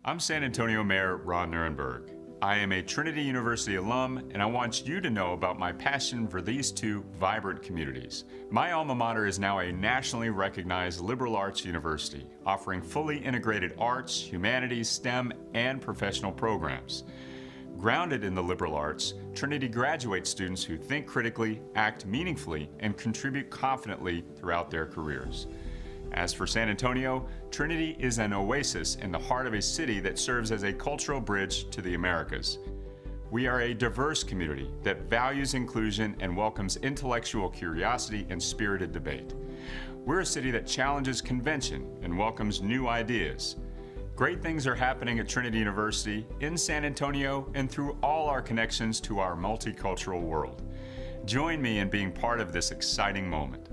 I'm San Antonio Mayor Ron Nirenberg. I am a Trinity University alum, and I want you to know about my passion for these two vibrant communities. My alma mater is now a nationally recognized liberal arts university, offering fully integrated arts, humanities, STEM, and professional programs. Grounded in the liberal arts, Trinity graduates students who think critically, act meaningfully, and contribute confidently throughout their careers. As for San Antonio, Trinity is an oasis in the heart of a city that serves as a cultural bridge to the Americas. We are a diverse community that values inclusion and welcomes intellectual curiosity and spirited debate. We're a city that challenges convention and welcomes new ideas. Great things are happening at Trinity University, in San Antonio, and through all our connections to our multicultural world. Join me in being part of this exciting moment.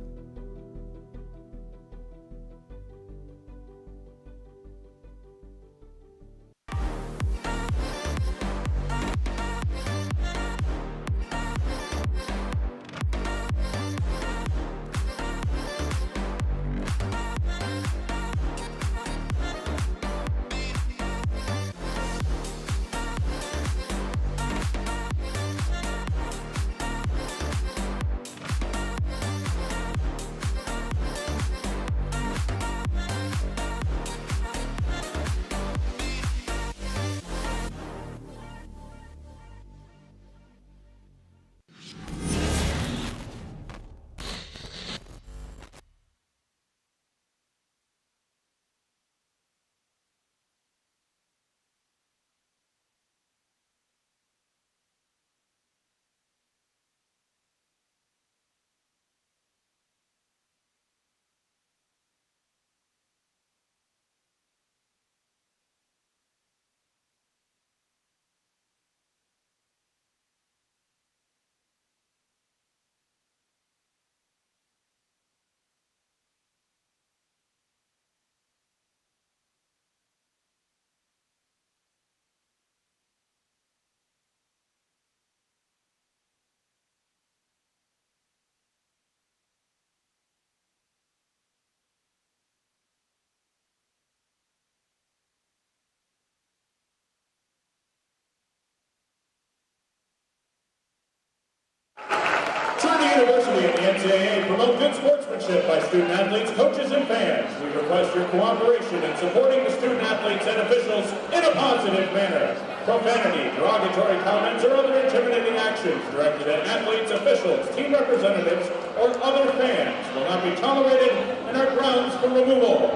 Trinity University and the NCAA promote good sportsmanship by student athletes, coaches, and fans. We request your cooperation in supporting the student athletes and officials in a positive manner. Profanity, derogatory comments, or other intimidating actions directed at athletes, officials, team representatives, or other fans will not be tolerated and are grounds for removal.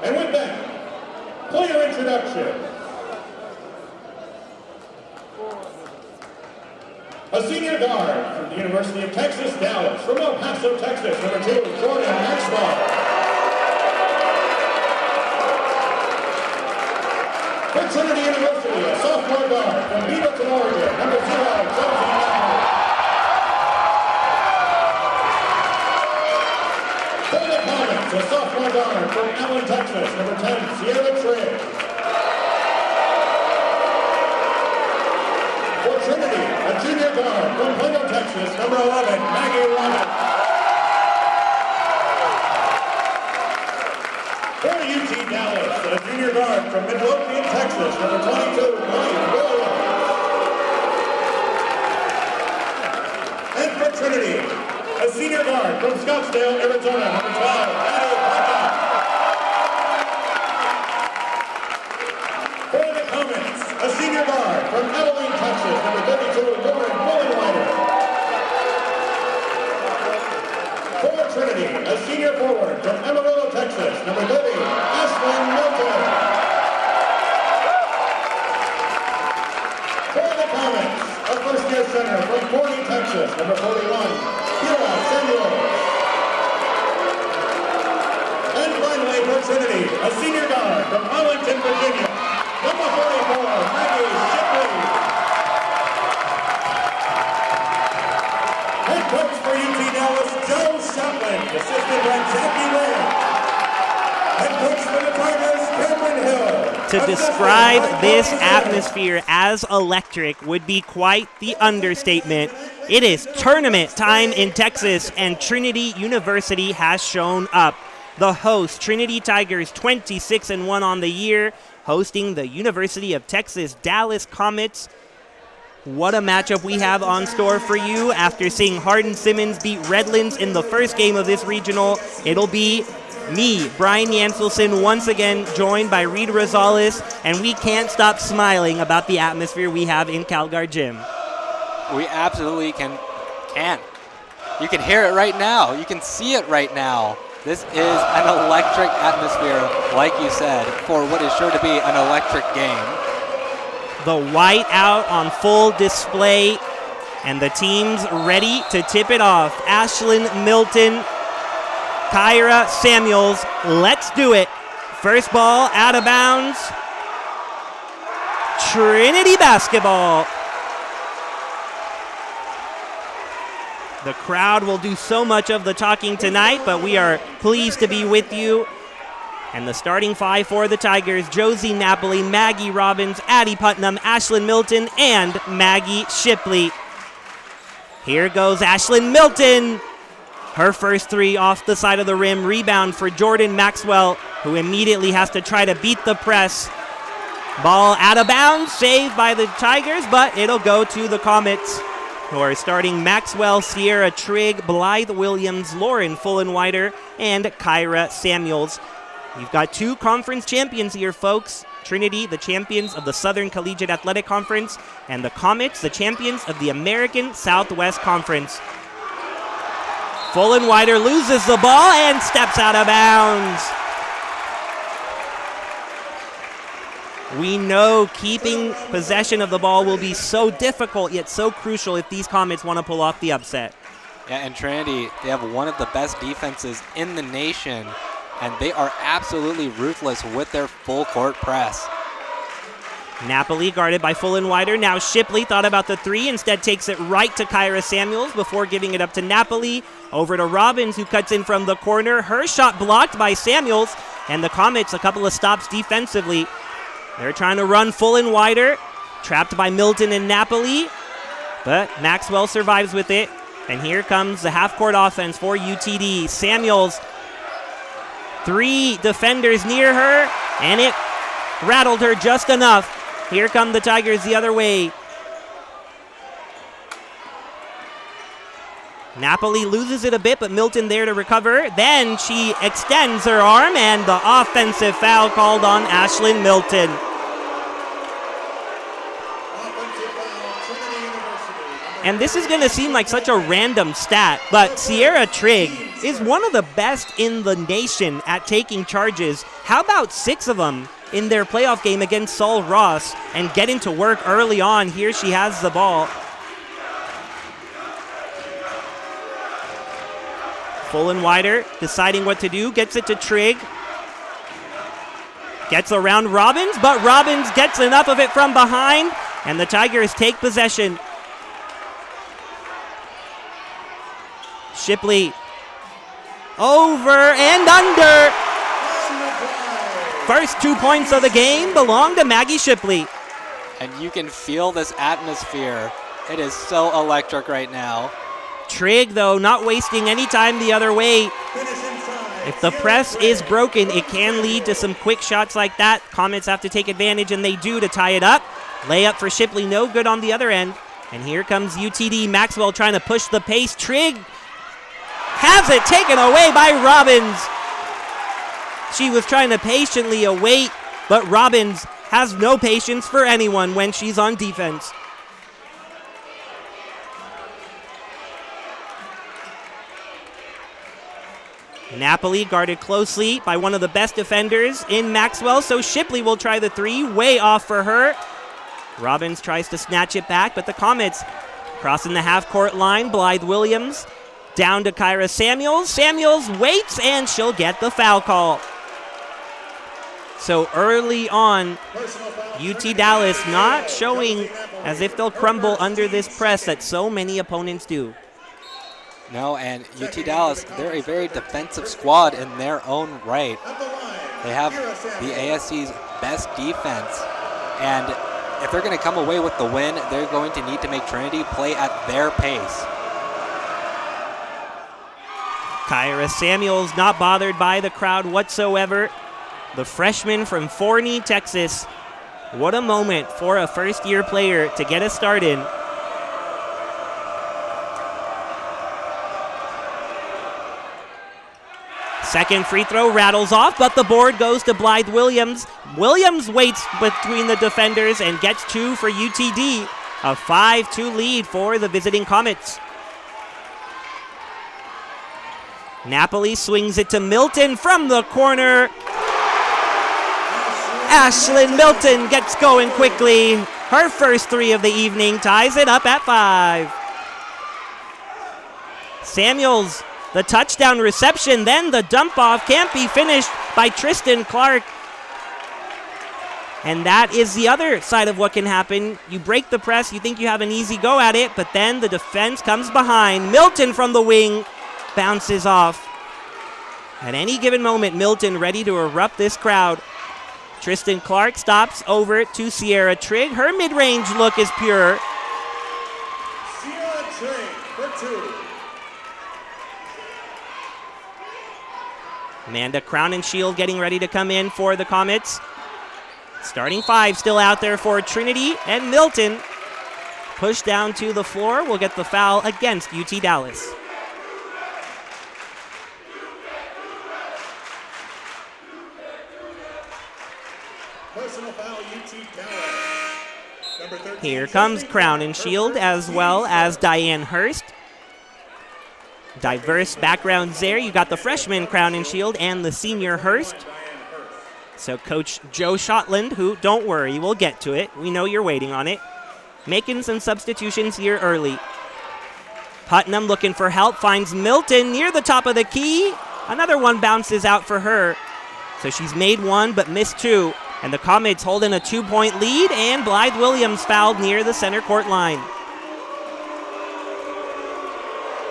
And with that, player introduction. A senior guard from the University of Texas, Dallas. From El Paso, Texas, number 2, Jordan Maxwell. For Trinity University, a sophomore guard from Beaverton, Oregon, number 0, Josie Allen. For the Comets, a sophomore guard from Allen, Texas, number 10, Sierra Trigg. For Trinity, a junior guard from Plano, Texas, number 11, Maggie Roberts. For UT Dallas, a junior guard from Midlothian, Texas, number 22, Mike Williams. And for Trinity, a senior guard from Scottsdale, Arizona, number 12, Maddie Paka. For the Comets, a senior guard from Abilene, Texas, number 32, Lauren Mullenweider. For Trinity, a senior forward from Amarillo, Texas, number 30, Ashlyn Milton. For the Comets, a first-year center from Forney, Texas, number 41, Kira Samuels. And finally, for Trinity, a senior guard from Arlington, Virginia, number 44, Maggie Shipley. Head coach for UT Dallas, Joe Shotland. Assistant by Jackie Ray. Head coach for the Tigers, Cameron Hill. To describe this atmosphere as electric would be quite the understatement. It is tournament time in Texas, and Trinity University has shown up. The host, Trinity Tigers, 26-1 on the year, hosting the University of Texas Dallas Comets. What a matchup we have on store for you. After seeing Hardin-Simmons beat Redlands in the first game of this regional, it'll be me, Brian Janselson, once again joined by Reed Rosales, and we can't stop smiling about the atmosphere we have in Calgar Gym. We absolutely can. You can hear it right now. You can see it right now. This is an electric atmosphere, like you said, for what is sure to be an electric game. The white out on full display, and the team's ready to tip it off. Ashlyn Milton, Kyra Samuels, let's do it. First ball out of bounds. Trinity basketball. The crowd will do so much of the talking tonight, but we are pleased to be with you. And the starting five for the Tigers: Josie Napoli, Maggie Robbins, Addie Putnam, Ashlyn Milton, and Maggie Shipley. Here goes Ashlyn Milton. Her first three off the side of the rim. Rebound for Jordan Maxwell, who immediately has to try to beat the press. Ball out of bounds, saved by the Tigers, but it'll go to the Comets, who are starting Maxwell, Sierra Trigg, Blythe Williams, Lauren Fullenwider, and Kyra Samuels. You've got two conference champions here, folks. Trinity, the champions of the Southern Collegiate Athletic Conference, and the Comets, the champions of the American Southwest Conference. Fullenwider loses the ball and steps out of bounds. We know keeping possession of the ball will be so difficult, yet so crucial if these Comets want to pull off the upset. Yeah, and Trinity, they have one of the best defenses in the nation, and they are absolutely ruthless with their full court press. Napoli guarded by Fullenwider. Now Shipley thought about the three, instead takes it right to Kyra Samuels before giving it up to Napoli. Over to Robbins, who cuts in from the corner. Her shot blocked by Samuels, and the Comets a couple of stops defensively. They're trying to run Fullenwider, trapped by Milton and Napoli, but Maxwell survives with it. And here comes the half-court offense for UTD. Samuels, three defenders near her, and it rattled her just enough. Here come the Tigers the other way. Napoli loses it a bit, but Milton there to recover. Then she extends her arm, and the offensive foul called on Ashlyn Milton. And this is going to seem like such a random stat, but Sierra Trigg is one of the best in the nation at taking charges. How about 6 of them in their playoff game against Saul Ross, and getting to work early on? Here she has the ball. Fullenwider deciding what to do, gets it to Trigg. Gets around Robbins, but Robbins gets enough of it from behind, and the Tigers take possession. Shipley over and under. First 2 points of the game belong to Maggie Shipley. And you can feel this atmosphere. It is so electric right now. Trigg, though, not wasting any time the other way. If the press is broken, it can lead to some quick shots like that. Comets have to take advantage, and they do, to tie it up. Layup for Shipley, no good on the other end. And here comes UTD. Maxwell trying to push the pace. Trigg has it taken away by Robbins. She was trying to patiently await, but Robbins has no patience for anyone when she's on defense. Napoli guarded closely by one of the best defenders in Maxwell, so Shipley will try the three, way off for her. Robbins tries to snatch it back, but the Comets crossing the half-court line. Blythe Williams down to Kyra Samuels. Samuels waits, and she'll get the foul call. So early on, UT Dallas not showing as if they'll crumble under this press that so many opponents do. No, and UT Dallas, they're a very defensive squad in their own right. They have the ASC's best defense, and if they're going to come away with the win, they're going to need to make Trinity play at their pace. Kyra Samuels not bothered by the crowd whatsoever. the freshman from Forney, Texas. What a moment for a first-year player to get a start in. Second free throw rattles off, but the board goes to Blythe Williams. Williams waits between the defenders and gets two for UTD. A 5-2 lead for the visiting Comets. Napoli swings it to Milton from the corner. Ashlyn Milton gets going quickly. Her first three of the evening ties it up at 5. Samuels, the touchdown reception, then the dump off can't be finished by Tristan Clark. And that is the other side of what can happen. You break the press, you think you have an easy go at it, but then the defense comes behind. Milton from the wing bounces off. At any given moment, Milton ready to erupt this crowd. Tristan Clark stops over to Sierra Trigg. Her mid-range look is pure. Sierra Trigg for 2. Amanda Crown and Shield getting ready to come in for the Comets. Starting 5 still out there for Trinity, and Milton pushed down to the floor will get the foul against UT Dallas. Personal foul, UT Dallas. Number 13, Here comes Crown and Shield, as well as Diane Hurst. Diverse backgrounds there. You got the freshman Crown and Shield and the senior Hurst. So Coach Joe Shotland, who, don't worry, we'll get to it. We know you're waiting on it. Making some substitutions here early. Putnam looking for help, finds Milton near the top of the key. Another one bounces out for her. So she's made one but missed two. And the Comets holding a 2-point lead, and Blythe Williams fouled near the center court line.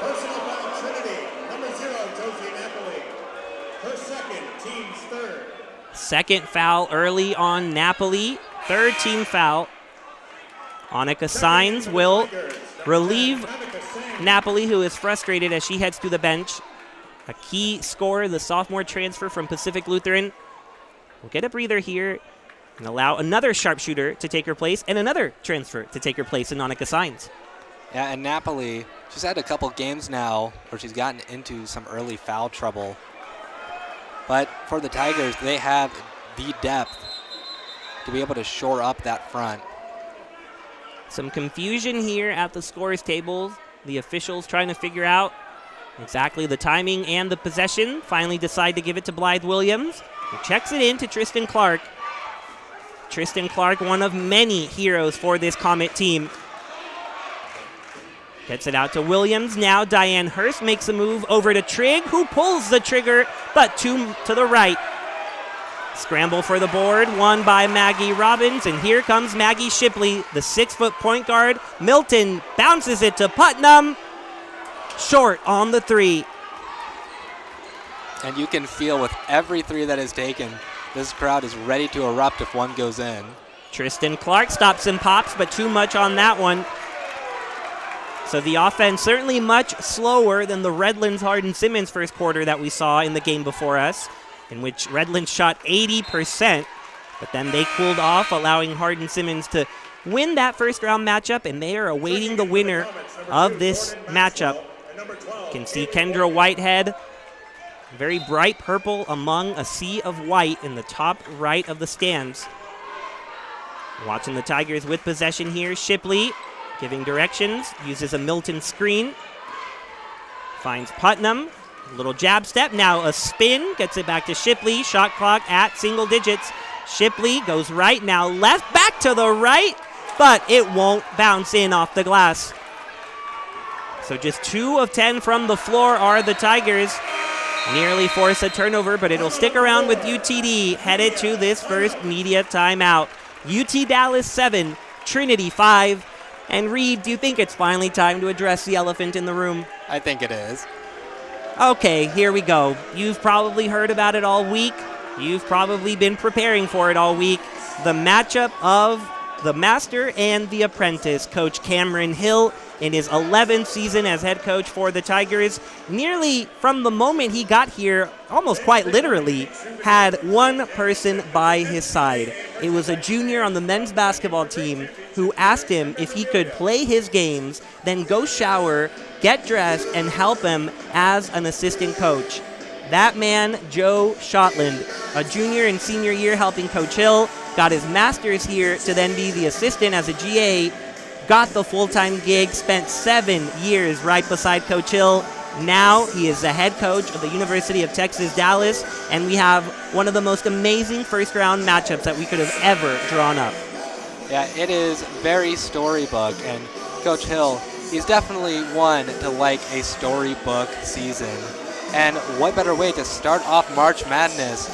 Personal foul, Trinity. Number 0, Josie Napoli. Her second, team's third. Second foul early on Napoli. Third team foul. Annika Saenz will relieve Napoli, who is frustrated as she heads to the bench. A key scorer, the sophomore transfer from Pacific Lutheran, will get a breather here and allow another sharpshooter to take her place and another transfer to take her place in Annika Saenz. Yeah, and Napoli, she's had a couple games now where she's gotten into some early foul trouble. But for the Tigers, they have the depth to be able to shore up that front. Some confusion here at the scores tables. The officials trying to figure out exactly the timing and the possession. Finally decide to give it to Blythe Williams, who checks it in to Tristan Clark. Tristan Clark, one of many heroes for this Comet team. Gets it out to Williams. Now Diane Hurst makes a move over to Trigg, who pulls the trigger, but two to the right. Scramble for the board, won by Maggie Robbins, and here comes Maggie Shipley, the 6-foot point guard. Milton bounces it to Putnam. Short on the 3. And you can feel with every 3 that is taken, this crowd is ready to erupt if one goes in. Tristan Clark stops and pops, but too much on that one. So the offense certainly much slower than the Redlands Hardin Simmons first quarter that we saw in the game before us, in which Redlands shot 80%, but then they cooled off, allowing Hardin Simmons to win that first round matchup, and they are awaiting the winner of this matchup. You can see Kendra Whitehead, very bright purple among a sea of white in the top right of the stands. Watching the Tigers with possession here. Shipley giving directions, uses a Milton screen. Finds Putnam, a little jab step, now a spin, gets it back to Shipley. Shot clock at single digits. Shipley goes right, now left, back to the right, but it won't bounce in off the glass. So just 2 of 10 from the floor are the Tigers. Nearly force a turnover, but it'll stick around with UTD headed to this first media timeout. UT Dallas 7, Trinity 5. And Reed, do you think it's finally time to address the elephant in the room? I think it is. Okay, here we go. You've probably heard about it all week. You've probably been preparing for it all week. The matchup of the master and the apprentice, Coach Cameron Hill, in his 11th season as head coach for the Tigers. Nearly from the moment he got here, almost quite literally, had one person by his side. It was a junior on the men's basketball team who asked him if he could play his games, then go shower, get dressed, and help him as an assistant coach. That man, Joe Shotland, a junior and senior year helping Coach Hill, got his master's here to then be the assistant as a GA, got the full-time gig, spent 7 years right beside Coach Hill. Now he is the head coach of the University of Texas, Dallas, and we have one of the most amazing first-round matchups that we could have ever drawn up. Yeah, it is very storybook, and Coach Hill, he's definitely one to like a storybook season. And what better way to start off March Madness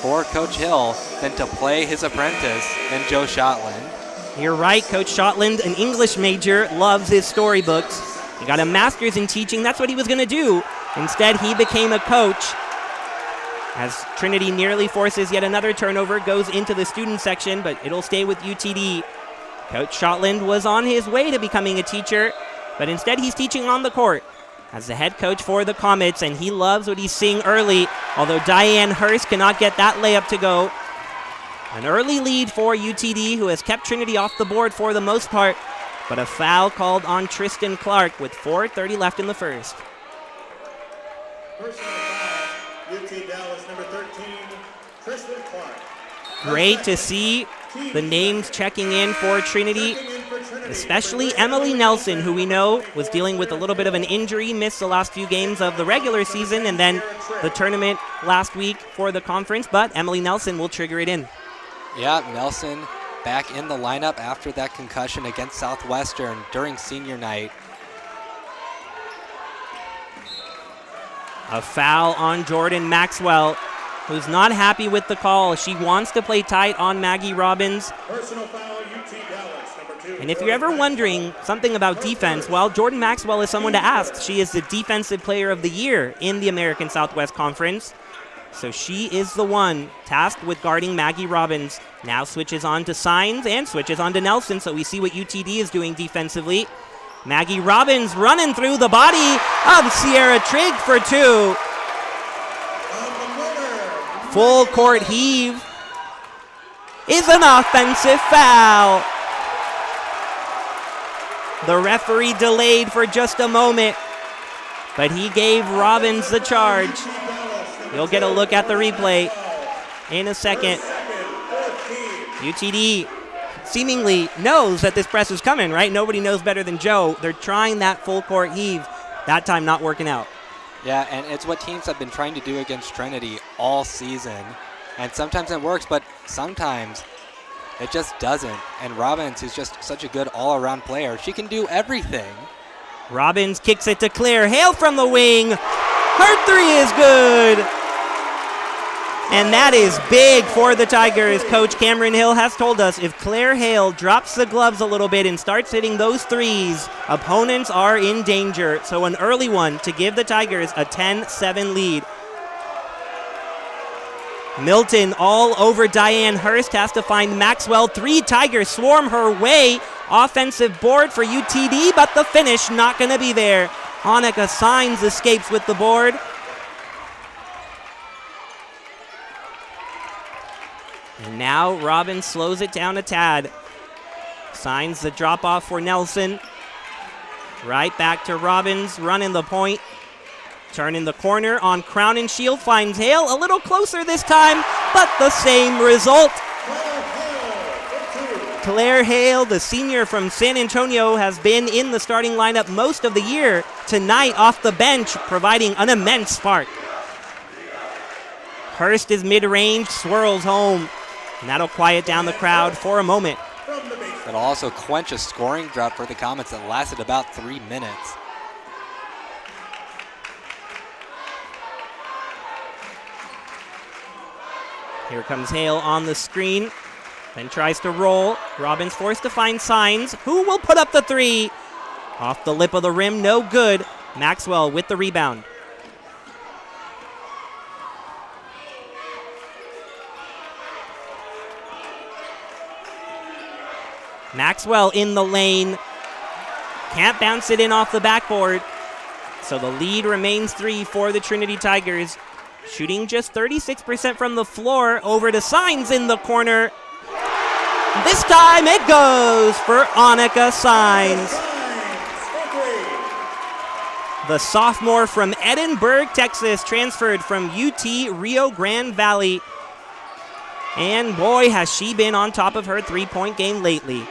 for Coach Hill than to play his apprentice in Joe Shotland. You're right, Coach Shotland, an English major, loves his storybooks. He got a master's in teaching. That's what he was going to do. Instead, he became a coach. As Trinity nearly forces yet another turnover, goes into the student section, but it'll stay with UTD. Coach Shotland was on his way to becoming a teacher, but instead he's teaching on the court as the head coach for the Comets, and he loves what he's seeing early, although Diane Hurst cannot get that layup to go. An early lead for UTD, who has kept Trinity off the board for the most part, but a foul called on Tristan Clark with 4:30 left in the first. Personal foul, UT Dallas, number 13, Tristan Clark. Great to see the names checking in for Trinity, especially Emily Nelson, who we know was dealing with a little bit of an injury, missed the last few games of the regular season and then the tournament last week for the conference, but Emily Nelson will trigger it in. Yeah, Nelson back in the lineup after that concussion against Southwestern during senior night. A foul on Jordan Maxwell, who's not happy with the call. She wants to play tight on Maggie Robbins. Personal foul, UT Dallas, number 2. And if you're ever wondering something about defense, well, Jordan Maxwell is someone to ask. She is the Defensive Player of the Year in the American Southwest Conference. So she is the one tasked with guarding Maggie Robbins. Now switches on to Signs and switches on to Nelson, so we see what UTD is doing defensively. Maggie Robbins running through the body of Sierra Trigg for 2. Full court heave is an offensive foul. The referee delayed for just a moment, but he gave Robbins the charge. You'll get a look at the replay in a second. UTD seemingly knows that this press is coming, right? Nobody knows better than Joe. They're trying that full court heave. That time not working out. Yeah, and it's what teams have been trying to do against Trinity all season. And sometimes it works, but sometimes it just doesn't. And Robbins is just such a good all-around player. She can do everything. Robbins kicks it to Claire Hale from the wing. Her 3 is good. And that is big for the Tigers. Coach Cameron Hill has told us if Claire Hale drops the gloves a little bit and starts hitting those threes, opponents are in danger. So an early one to give the Tigers a 10-7 lead. Milton all over Diane Hurst, has to find Maxwell. 3 Tigers swarm her way. Offensive board for UTD, but the finish not going to be there. Hanukkah Signs escapes with the board. And now Robbins slows it down a tad. Signs the drop off for Nelson. Right back to Robbins, running the point. Turning the corner on Crown and Shield, finds Hale a little closer this time, but the same result. Claire Hale, the senior from San Antonio, has been in the starting lineup most of the year. Tonight off the bench, providing an immense spark. Hurst is mid-range, swirls home. And that'll quiet down the crowd for a moment. It'll also quench a scoring drought for the Comets that lasted about 3 minutes. Here comes Hale on the screen. Then tries to roll. Robbins forced to find Signs. Who will put up the 3? Off the lip of the rim, no good. Maxwell with the rebound. Maxwell in the lane. Can't bounce it in off the backboard. So the lead remains 3 for the Trinity Tigers. Shooting just 36% from the floor. Over to Signs in the corner. This time it goes for Annika Signs. The sophomore from Edinburgh, Texas, transferred from UT Rio Grande Valley. And boy, has she been on top of her three-point game lately.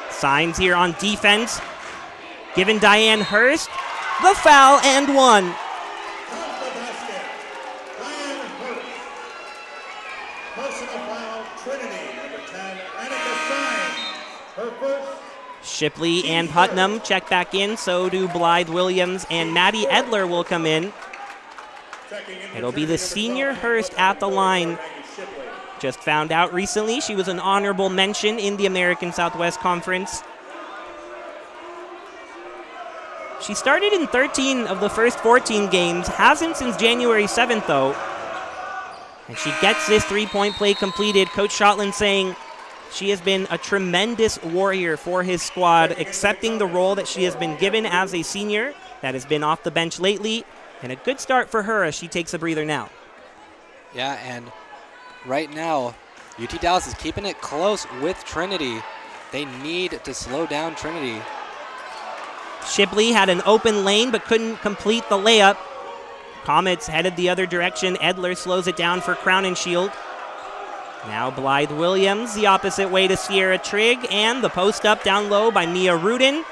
Signs here on defense. Given Diane Hurst the foul and one. Off the basket, Diane Hurst. Personal foul, Trinity, number 10, Annika Signs. Her first. Shipley and Putnam check back in. So do Blythe Williams and Maddie Edler will come in. It'll be the senior Hurst at the line. Just found out recently she was an honorable mention in the American Southwest Conference. She started in 13 of the first 14 games, hasn't since January 7th though. And she gets this three-point play completed. Coach Shotland saying she has been a tremendous warrior for his squad, accepting the role that she has been given as a senior that has been off the bench lately. And a good start for her as she takes a breather now. Yeah, and right now, UT Dallas is keeping it close with Trinity. They need to slow down Trinity. Shipley had an open lane but couldn't complete the layup. Comets headed the other direction. Edler slows it down for Crowninshield. Now Blythe Williams the opposite way to Sierra Trigg, and the post up down low by Mia Rudin.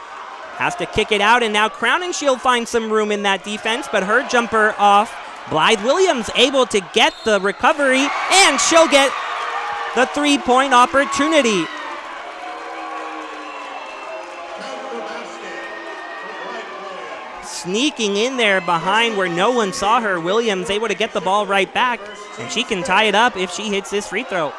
Has to kick it out, and now Crowninshield finds some room in that defense, but her jumper off. Blythe Williams able to get the recovery, and she'll get the three-point opportunity. Sneaking in there behind where no one saw her, Williams able to get the ball right back, and she can tie it up if she hits this free throw.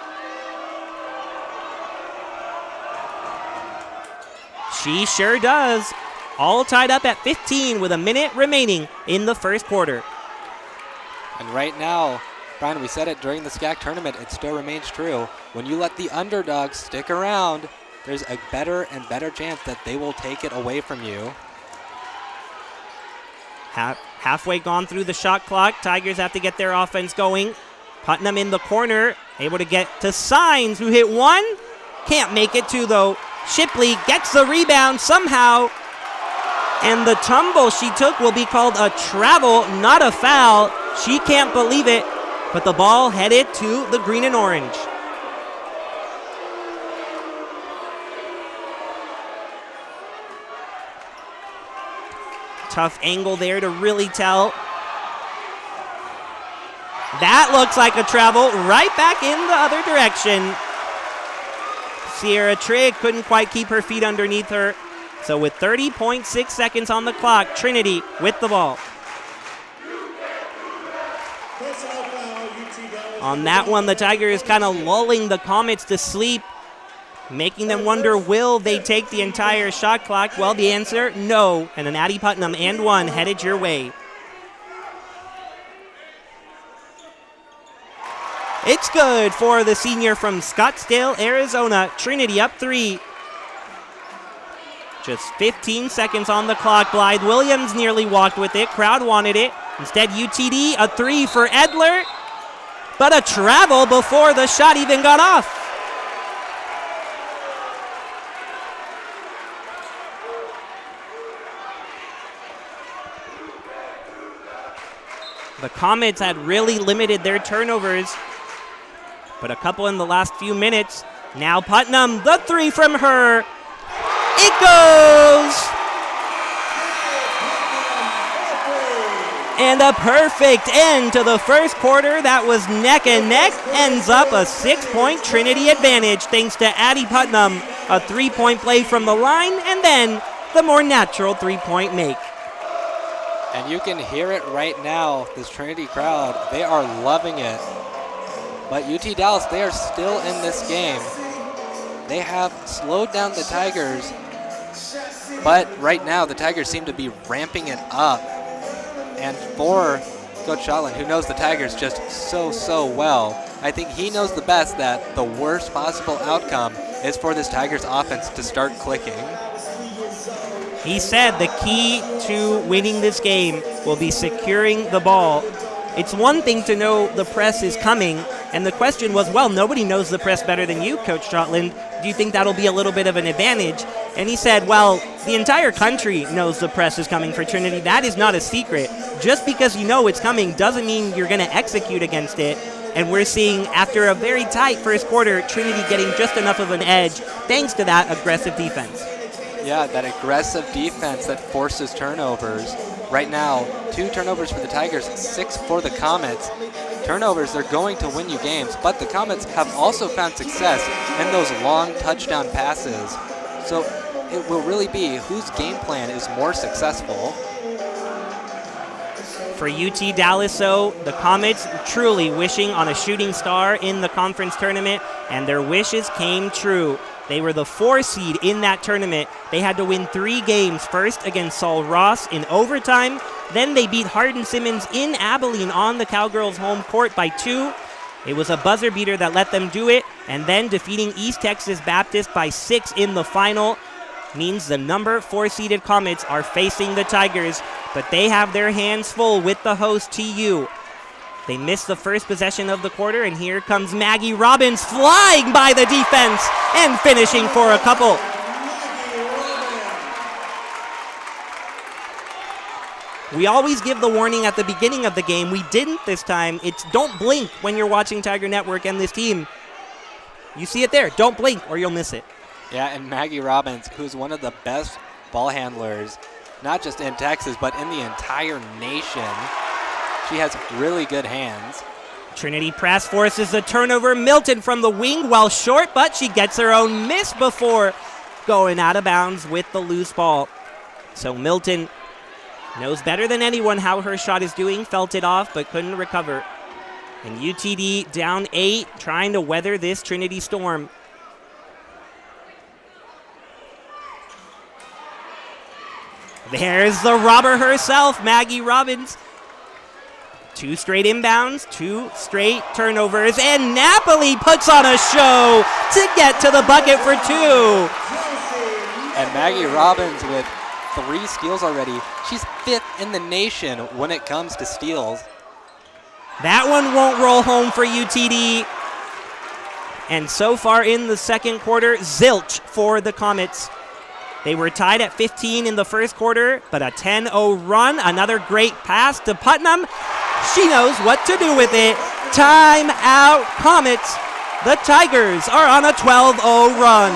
She sure does. All tied up at 15 with a minute remaining in the first quarter. And right now, Brian, we said it during the SCAC tournament, it still remains true. When you let the underdogs stick around, there's a better and better chance that they will take it away from you. Halfway gone through the shot clock. Tigers have to get their offense going. Putnam in the corner, able to get to Signs, who hit one. Can't make it two, though. Shipley gets the rebound somehow. And the tumble she took will be called a travel, not a foul. She can't believe it, but the ball headed to the green and orange. Tough angle there to really tell. That looks like a travel, right back in the other direction. Sierra Trigg couldn't quite keep her feet underneath her. So with 30.6 seconds on the clock, Trinity with the ball. On that one, the Tigers kind of lulling the Comets to sleep, making them wonder, will they take the entire shot clock? Well, the answer, no. And an Addie Putnam and one headed your way. It's good for the senior from Scottsdale, Arizona. Trinity up 3. Just 15 seconds on the clock. Blythe Williams nearly walked with it. Crowd wanted it. Instead, UTD, a 3 for Edler. But a travel before the shot even got off. The Comets had really limited their turnovers, but a couple in the last few minutes. Now Putnam, the 3 from her. It goes! And a perfect end to the first quarter. That was neck and neck. Ends up a 6-point Trinity advantage thanks to Addie Putnam. A 3-point play from the line, and then the more natural 3-point make. And you can hear it right now, this Trinity crowd. They are loving it. But UT Dallas, they are still in this game. They have slowed down the Tigers, but right now the Tigers seem to be ramping it up. And for Coach Shotland, who knows the Tigers just so well, I think he knows the best that the worst possible outcome is for this Tigers offense to start clicking. He said the key to winning this game will be securing the ball. It's one thing to know the press is coming, and the question was, well, nobody knows the press better than you, Coach Shotland. Do you think that'll be a little bit of an advantage? And he said, well, the entire country knows the press is coming for Trinity. That is not a secret. Just because you know it's coming doesn't mean you're going to execute against it. And we're seeing, after a very tight first quarter, Trinity getting just enough of an edge thanks to that aggressive defense. Yeah, that aggressive defense that forces turnovers. Right now, 2 turnovers for the Tigers, 6 for the Comets. Turnovers, they're going to win you games, but the Comets have also found success in those long touchdown passes. So it will really be whose game plan is more successful. For UT Dallas, though, the Comets truly wishing on a shooting star in the conference tournament, and their wishes came true. They were the 4 seed in that tournament. They had to win 3 games, first against Saul Ross in overtime. Then they beat Hardin-Simmons in Abilene on the Cowgirls' home court by 2. It was a buzzer beater that let them do it. And then defeating East Texas Baptist by 6 in the final means the number 4 seeded Comets are facing the Tigers. But they have their hands full with the host TU. They missed the first possession of the quarter, and here comes Maggie Robbins flying by the defense and finishing for a couple. We always give the warning at the beginning of the game. We didn't this time. It's don't blink when you're watching Tiger Network and this team. You see it there. Don't blink or you'll miss it. Yeah, and Maggie Robbins, who's one of the best ball handlers, not just in Texas, but in the entire nation. She has really good hands. Trinity press forces the turnover. Milton from the wing, well short, but she gets her own miss before going out of bounds with the loose ball. So Milton knows better than anyone how her shot is doing, felt it off, but couldn't recover. And UTD down 8, trying to weather this Trinity storm. There's the robber herself, Maggie Robbins. 2 straight inbounds, 2 straight turnovers, and Napoli puts on a show to get to the bucket for 2. And Maggie Robbins with 3 steals already. She's 5th in the nation when it comes to steals. That one won't roll home for UTD. And so far in the second quarter, zilch for the Comets. They were tied at 15 in the first quarter, but a 10-0 run, another great pass to Putnam. She knows what to do with it. Time out, Comets. The Tigers are on a 12-0 run.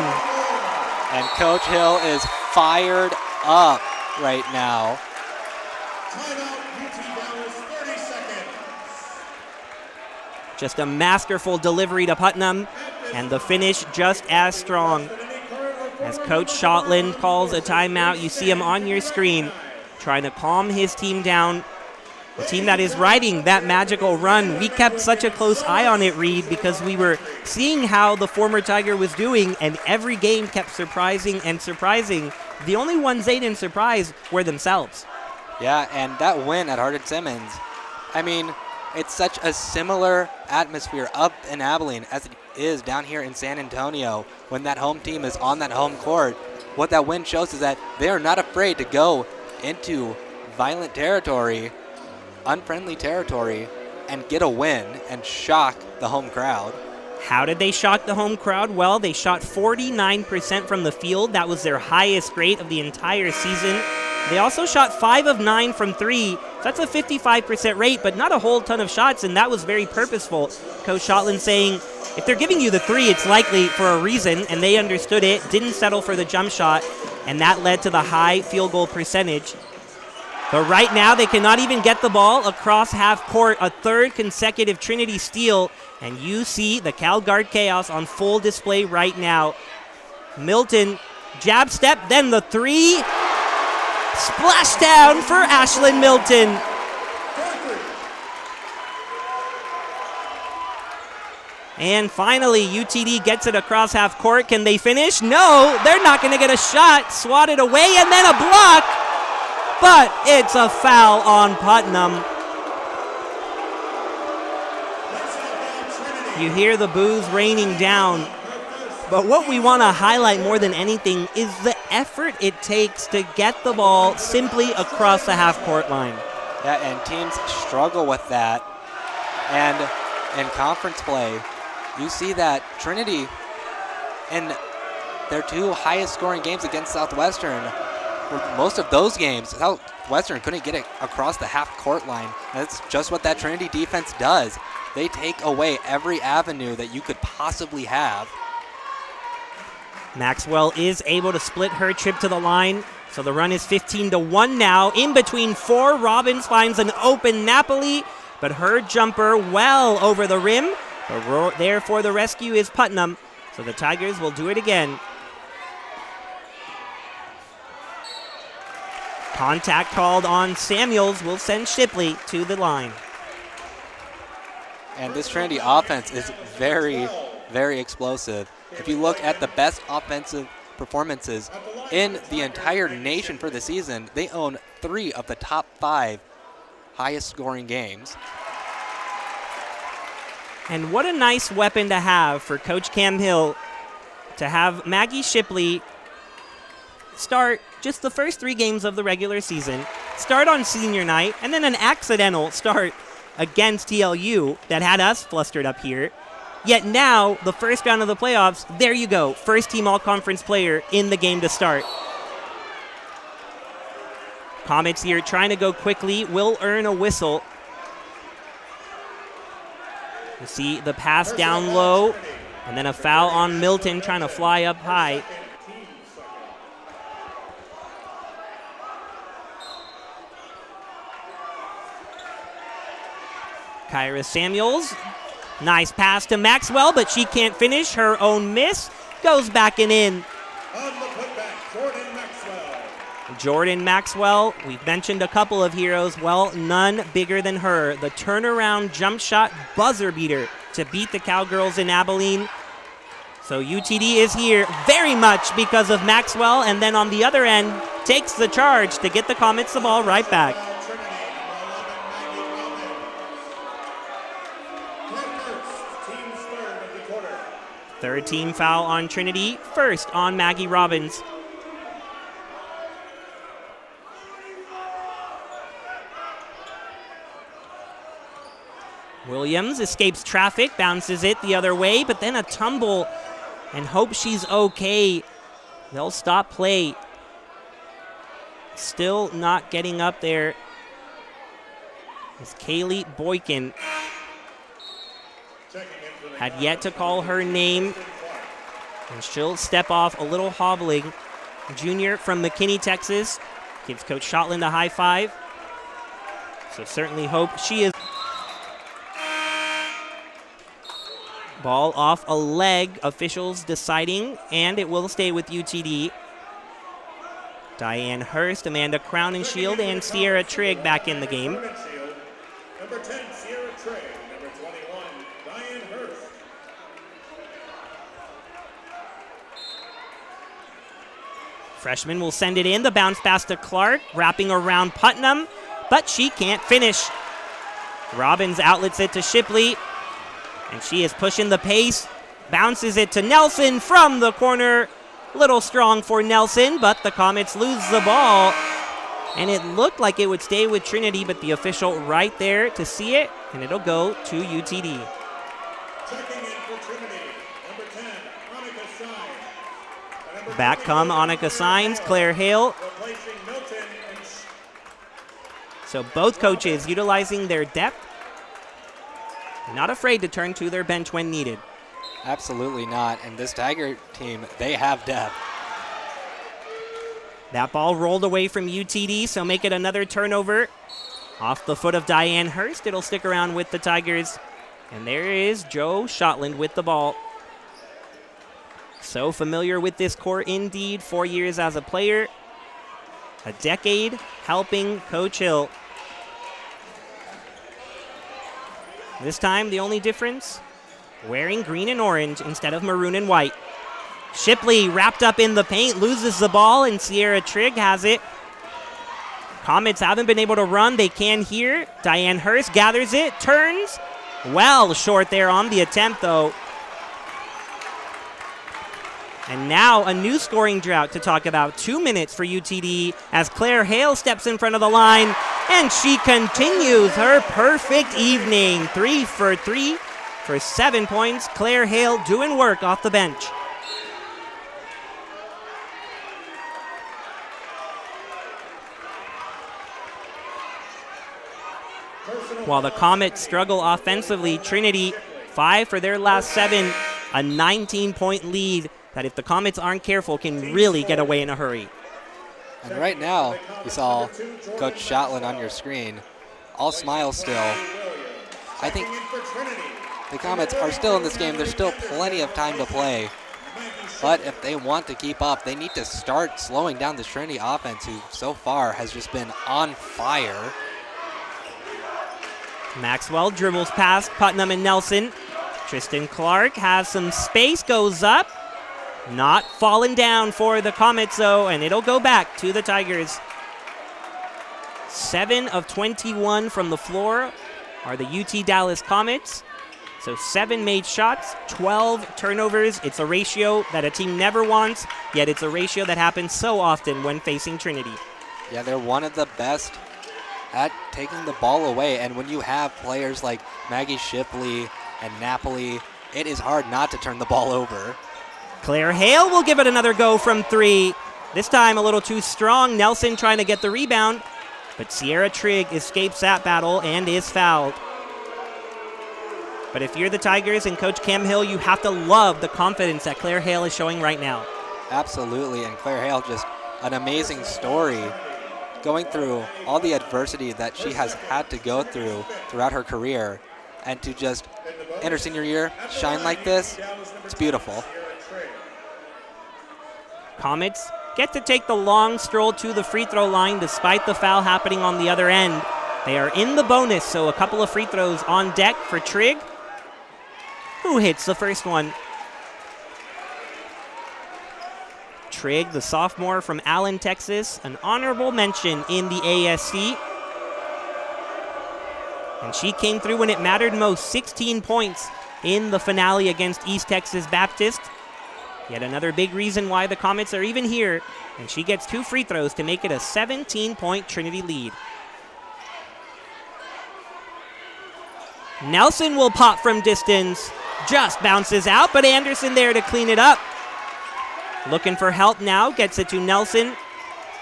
And Coach Hill is fired up right now. Timeout, UT Dallas, 30 seconds. Just a masterful delivery to Putnam, and the finish just as strong. As Coach Shotland calls a timeout, you see him on your screen trying to calm his team down. The team that is riding that magical run. We kept such a close eye on it, Reed, because we were seeing how the former Tiger was doing, and every game kept surprising and surprising. The only ones they didn't surprise were themselves. Yeah, and that win at Hardin-Simmons, I mean, it's such a similar atmosphere up in Abilene as it is down here in San Antonio when that home team is on that home court. What that win shows is that they are not afraid to go into violent territory, unfriendly territory, and get a win and shock the home crowd. How did they shock the home crowd? Well, they shot 49% from the field. That was their highest rate of the entire season. They also shot 5 of 9 from 3. So that's a 55% rate, but not a whole ton of shots, and that was very purposeful. Coach Shotland saying, if they're giving you the 3, it's likely for a reason, and they understood it, didn't settle for the jump shot, and that led to the high field goal percentage. But right now, they cannot even get the ball across half court, a 3rd consecutive Trinity steal, and you see the Cal Guard chaos on full display right now. Milton, jab step, then the 3. Splashdown for Ashlyn Milton. And finally, UTD gets it across half court. Can they finish? No, they're not going to get a shot. Swatted away, and then a block. But it's a foul on Putnam. You hear the boos raining down. But what we want to highlight more than anything is the effort it takes to get the ball simply across the half-court line. Yeah, and teams struggle with that. And in conference play, you see that Trinity, in their 2 highest scoring games against Southwestern, for most of those games, Southwestern couldn't get it across the half-court line. That's just what that Trinity defense does. They take away every avenue that you could possibly have. Maxwell is able to split her trip to the line, so the run is 15-1 now. In between 4, Robbins finds an open Napoli, but her jumper well over the rim. But there for the rescue is Putnam, so the Tigers will do it again. Contact called on Samuels will send Shipley to the line. And this Trinity offense is very, very explosive. If you look at the best offensive performances in the entire nation for the season, they own 3 of the top 5 highest scoring games. And what a nice weapon to have for Coach Cam Hill, to have Maggie Shipley start just the first 3 games of the regular season, start on senior night, and then an accidental start against TLU that had us flustered up here. Yet now, the first round of the playoffs, there you go, first team all-conference player in the game to start. Comets here trying to go quickly, will earn a whistle. You see the pass down low, and then a foul on Milton trying to fly up high. Kyra Samuels, nice pass to Maxwell, but she can't finish. Her own miss goes back and in. On the putback, Jordan Maxwell, we've mentioned a couple of heroes. Well, none bigger than her. The turnaround jump shot buzzer beater to beat the Cowgirls in Abilene. So UTD is here very much because of Maxwell, and then on the other end, takes the charge to get the Comets the ball right back. Third team foul on Trinity, first on Maggie Robbins. Williams escapes traffic, bounces it the other way, but then a tumble and hope she's okay. They'll stop play. Still not getting up there is Kaylee Boykin. Had yet to call her name, and she'll step off a little hobbling. Junior from McKinney, Texas, gives Coach Shotland a high five. So certainly hope she is. Ball off a leg, officials deciding, and it will stay with UTD. Diane Hurst, Amanda Crownenshield, and Sierra Trigg back in the game. Number 10, Sierra Trigg. Number 21, Diane Hurst. Freshman will send it in. The bounce pass to Clark, wrapping around Putnam, but she can't finish. Robbins outlets it to Shipley, and she is pushing the pace. Bounces it to Nelson from the corner. Little strong for Nelson, but the Comets lose the ball. And it looked like it would stay with Trinity, but the official right there to see it, and it'll go to UTD. Checking in for Trinity, number 10, Annika Sines. Back come Annika Sines, Claire Hale. Replacing Milton and So both coaches utilizing their depth, not afraid to turn to their bench when needed. Absolutely not. And this Tiger team, they have depth. That ball rolled away from UTD, so make it another turnover. Off the foot of Diane Hurst, it'll stick around with the Tigers. And there is Joe Shotland with the ball. So familiar with this court indeed, 4 years as a player. A decade helping Coach Hill. This time, the only difference, wearing green and orange instead of maroon and white. Shipley wrapped up in the paint, loses the ball, and Sierra Trigg has it. Comets haven't been able to run. They can here. Diane Hurst gathers it, turns, Well short there on the attempt, though. And now a new scoring drought to talk about. 2 minutes for UTD as Claire Hale steps in front of the line, and she continues her perfect evening. 3 for 3 for 7 points. Claire Hale doing work off the bench. While the Comets struggle offensively, Trinity 5 for their last 7, a 19-point lead that if the Comets aren't careful can really get away in a hurry. And right now, you saw Coach Shotlin on your screen, all smiles still. I think the Comets are still in this game. There's still plenty of time to play. But if they want to keep up, they need to start slowing down this Trinity offense, who so far has just been on fire. Maxwell dribbles past Putnam and Nelson. Tristan Clark has some space, goes up. Not falling down for the Comets, though, and it'll go back to the Tigers. 7 of 21 from the floor are the UT Dallas Comets. So 7 made shots, 12 turnovers. It's a ratio that a team never wants, yet it's a ratio that happens so often when facing Trinity. Yeah, they're one of the best at taking the ball away, and when you have players like Maggie Shipley and Napoli, it is hard not to turn the ball over. Claire Hale will give it another go from 3. This time a little too strong. Nelson trying to get the rebound, but Sierra Trigg escapes that battle and is fouled. But if you're the Tigers and Coach Cam Hill, you have to love the confidence that Claire Hale is showing right now. Absolutely, and Claire Hale, just an amazing story, going through all the adversity that she has had to go through throughout her career, and to just, in her senior year, shine like this, it's beautiful. Comets get to take the long stroll to the free throw line despite the foul happening on the other end. They are in the bonus, so a couple of free throws on deck for Trigg, who hits the first one. Trigg, the sophomore from Allen, Texas, an honorable mention in the ASC. And she came through when it mattered most, 16 points in the finale against East Texas Baptist. Yet another big reason why the Comets are even here, and she gets 2 free throws to make it a 17-point Trinity lead. Nelson will pop from distance, just bounces out, but Anderson there to clean it up. Looking for help now, gets it to Nelson,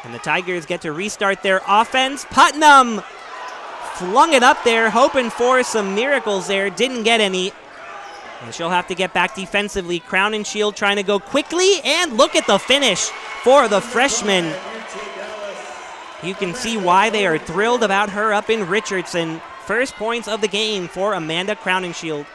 and the Tigers get to restart their offense. Putnam flung it up there, hoping for some miracles there, didn't get any. And she'll have to get back defensively. Crown and Shield trying to go quickly, and look at the finish for the freshman. You can see why they are thrilled about her up in Richardson. First points of the game for Amanda Crown and Shield.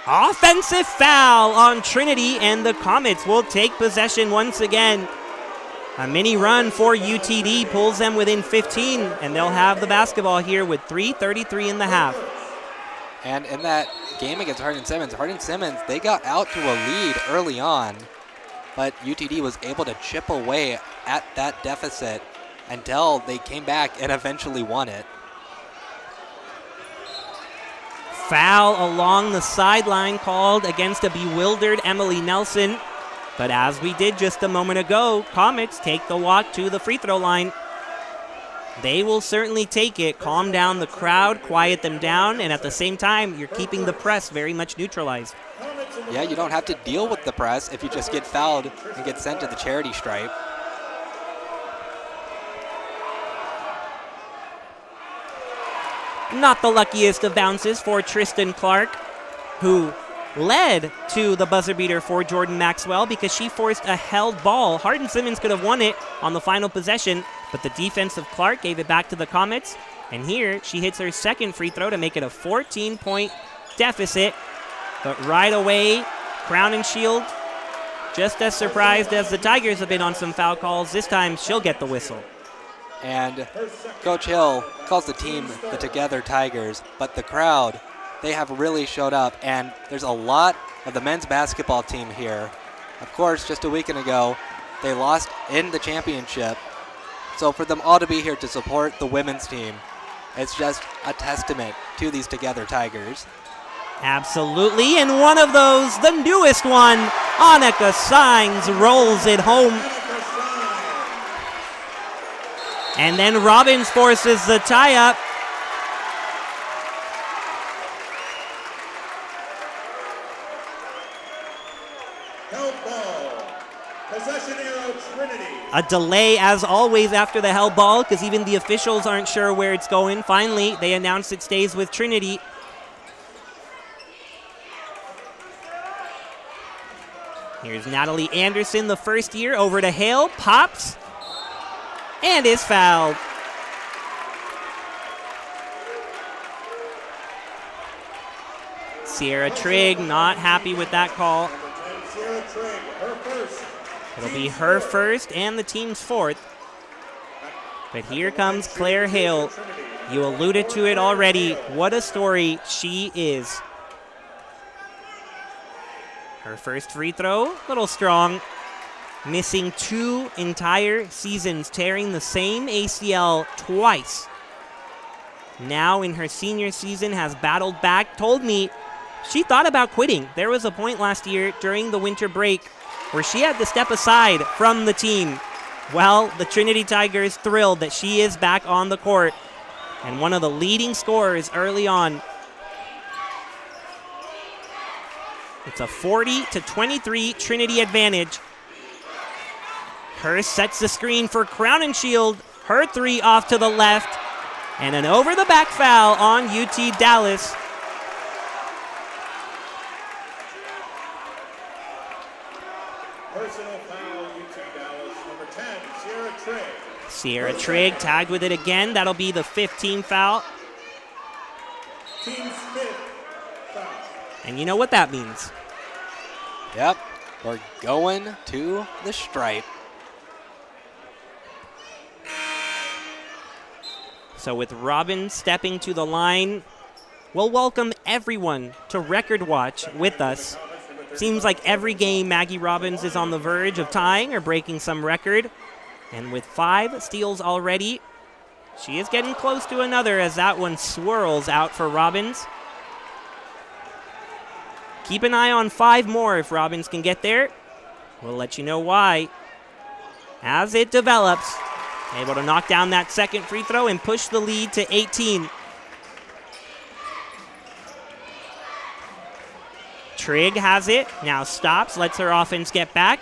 Offensive foul on Trinity, and the Comets will take possession once again. A mini run for UTD pulls them within 15, and they'll have the basketball here with 3:33 in the half. And in that game against Hardin Simmons, they got out to a lead early on, but UTD was able to chip away at that deficit until they came back and eventually won it. Foul along the sideline called against a bewildered Emily Nelson. But as we did just a moment ago, Comets take the walk to the free throw line. They will certainly take it, calm down the crowd, quiet them down, and at the same time, you're keeping the press very much neutralized. Yeah, you don't have to deal with the press if you just get fouled and get sent to the charity stripe. Not the luckiest of bounces for Tristan Clark, who led to the buzzer beater for Jordan Maxwell because she forced a held ball. Hardin Simmons could have won it on the final possession, but the defense of Clark gave it back to the Comets. And here she hits her second free throw to make it a 14-point deficit. But right away, Crown and Shield, just as surprised as the Tigers have been on some foul calls, this time she'll get the whistle. And Coach Hill calls the team the Together Tigers, but the crowd, they have really showed up, and there's a lot of the men's basketball team here. Of course, just a weekend ago, they lost in the championship, So for them all to be here to support the women's team, it's just a testament to these Together Tigers. Absolutely, and one of those, the newest one, Annika Signs rolls it home. And then Robbins forces the tie-up. Held ball. Possession arrow, Trinity. A delay, as always, after the held ball, because even the officials aren't sure where it's going. Finally, they announce it stays with Trinity. Here's Natalie Anderson, the first year, over to Hale, pops, and is fouled. Sierra Trigg not happy with that call. Sierra Trigg, her first. It'll be her first and the team's fourth. But here comes Claire Hale. You alluded to it already. What a story she is. Her first free throw, a little strong. Missing 2 entire seasons, tearing the same ACL twice. Now in her senior season has battled back, told me she thought about quitting. There was a point last year during the winter break where she had to step aside from the team. Well, the Trinity Tigers thrilled that she is back on the court and one of the leading scorers early on. It's a 40-23 Trinity advantage. Hurst sets the screen for Crown and Shield. Her three off to the left. And an over-the-back foul on UT Dallas. Personal foul, UT Dallas, number 10, Sierra Trigg. Sierra Trigg tagged with it again. That'll be the 15th foul. Team's fifth foul. And you know what that means. Yep, we're going to the stripe. So with Robin stepping to the line, we'll welcome everyone to Record Watch with us. Seems like every game Maggie Robbins is on the verge of tying or breaking some record. And with 5 steals already, she is getting close to another as that one swirls out for Robbins. Keep an eye on 5 more if Robbins can get there. We'll let you know why as it develops. Able to knock down that second free throw and push the lead to 18. Trigg has it, now stops, lets her offense get back.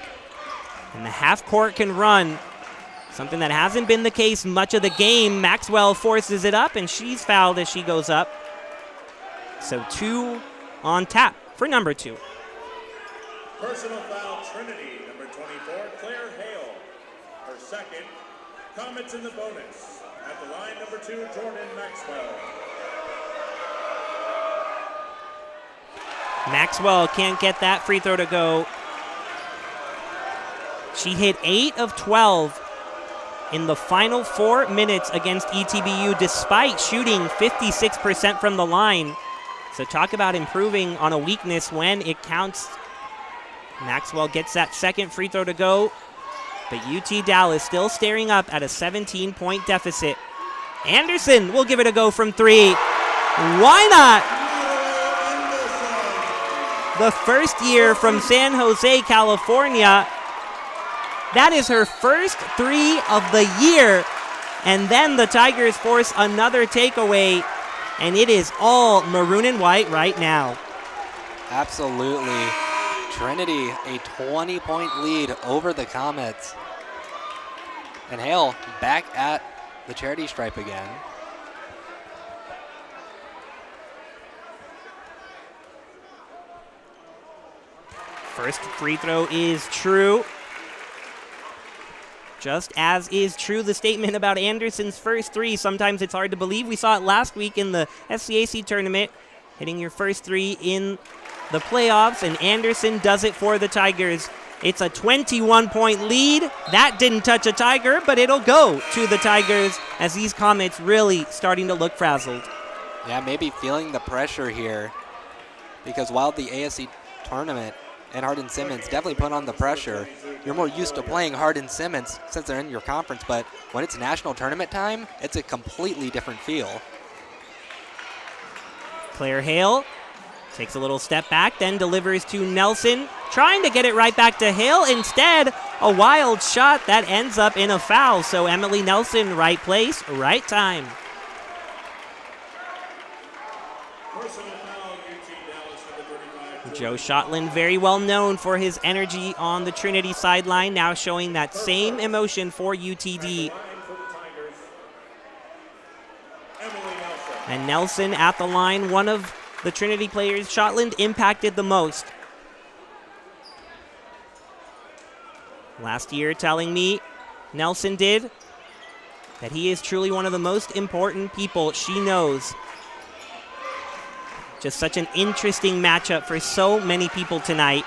And the half court can run. Something that hasn't been the case much of the game. Maxwell forces it up and she's fouled as she goes up. So 2 on tap for number 2. Personal foul, Trinity, number 24, Claire Hale. Her second. Comments in the bonus. At the line, number 2, Jordan Maxwell. Maxwell can't get that free throw to go. She hit 8 of 12 in the final 4 minutes against ETBU despite shooting 56% from the line. So talk about improving on a weakness when it counts. Maxwell gets that second free throw to go. But UT Dallas still staring up at a 17-point deficit. Anderson will give it a go from 3. Why not? The first year from San Jose, California. That is her first 3 of the year. And then the Tigers force another takeaway. And it is all maroon and white right now. Absolutely. Trinity, a 20-point lead over the Comets. And Hale back at the charity stripe again. First free throw is true. Just as is true the statement about Anderson's first 3. Sometimes it's hard to believe. We saw it last week in the SCAC tournament, hitting your first 3 in the playoffs, and Anderson does it for the Tigers. It's a 21-point lead. That didn't touch a Tiger, but it'll go to the Tigers as these Comets really starting to look frazzled. Yeah, maybe feeling the pressure here because while the ASC tournament and Hardin-Simmons definitely put on the pressure. You're more used to playing Hardin-Simmons since they're in your conference, but when it's national tournament time, it's a completely different feel. Claire Hale takes a little step back, then delivers to Nelson, trying to get it right back to Hale. Instead, a wild shot that ends up in a foul. So Emily Nelson, right place, right time. Joe Shotland, very well known for his energy on the Trinity sideline, now showing that same emotion for UTD. And Nelson at the line, one of the Trinity players Shotland impacted the most. Last year telling me, Nelson did, that he is truly one of the most important people she knows. Just such an interesting matchup for so many people tonight.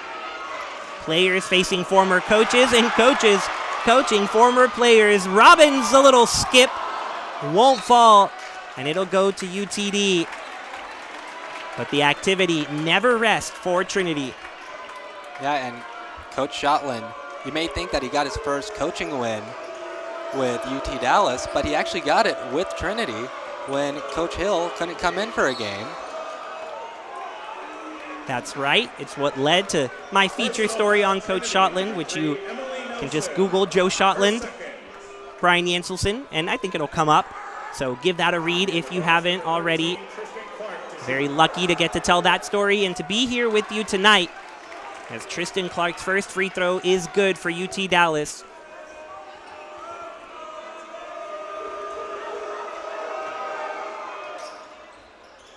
Players facing former coaches and coaches coaching former players. Robbins, a little skip, won't fall, and it'll go to UTD. But the activity never rests for Trinity. Yeah, and Coach Shotland, you may think that he got his first coaching win with UT Dallas, but he actually got it with Trinity when Coach Hill couldn't come in for a game. That's right. It's what led to my feature story on Coach Shotland, which you can just Google Joe Shotland, Brian Yanselson, and I think it'll come up. So give that a read if you haven't already. Very lucky to get to tell that story and to be here with you tonight, as Tristan Clark's first free throw is good for UT Dallas.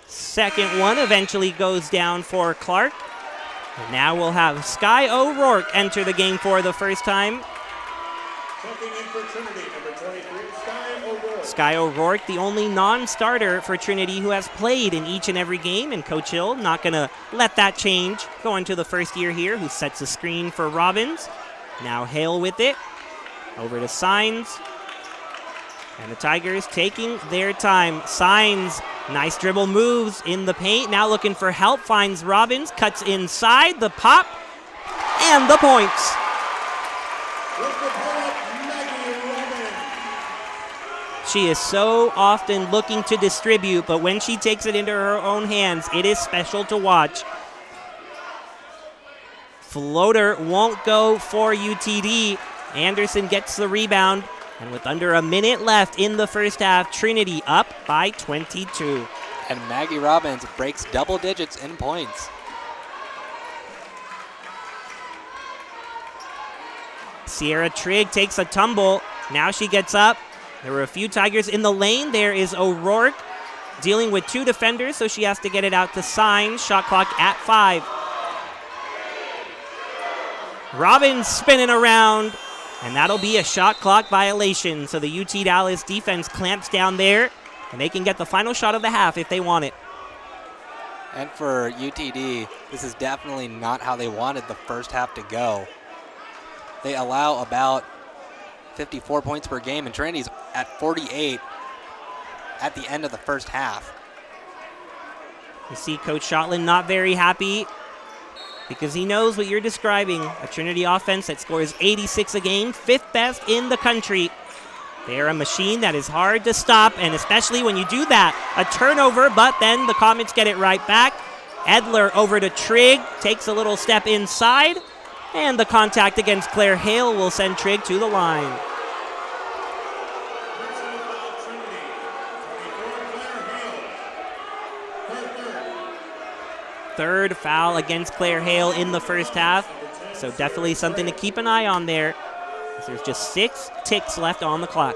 Second one eventually goes down for Clark. And now we'll have Sky O'Rourke enter the game for the first time. Checking in for Trinity, number 23, Sky O'Rourke. Sky O'Rourke, the only non-starter for Trinity who has played in each and every game, and Coach Hill not going to let that change. Going to the first year here, who sets the screen for Robbins. Now Hale with it. Over to Signs. And the Tigers taking their time. Signs, nice dribble moves in the paint. Now looking for help, finds Robbins, cuts inside, the pop, and the points. She is so often looking to distribute, but when she takes it into her own hands, it is special to watch. Floater won't go for UTD. Anderson gets the rebound. And with under a minute left in the first half, Trinity up by 22. And Maggie Robbins breaks double digits in points. Sierra Trigg takes a tumble. Now she gets up. There were a few Tigers in the lane. There is O'Rourke dealing with two defenders, so she has to get it out to Signs. Shot clock at 5. Robbins spinning around. And that'll be a shot clock violation. So the UT Dallas defense clamps down there, and they can get the final shot of the half if they want it. And for UTD, this is definitely not how they wanted the first half to go. They allow about 54 points per game, and Trinity's at 48 at the end of the first half. You see Coach Shotland not very happy, because he knows what you're describing, a Trinity offense that scores 86 a game, 5th best in the country. They're a machine that is hard to stop, and especially when you do that, a turnover, but then the Comets get it right back. Edler over to Trigg, takes a little step inside, and the contact against Claire Hale will send Trigg to the line. Third foul against Claire Hale in the first half. So definitely something to keep an eye on there. There's just 6 ticks left on the clock.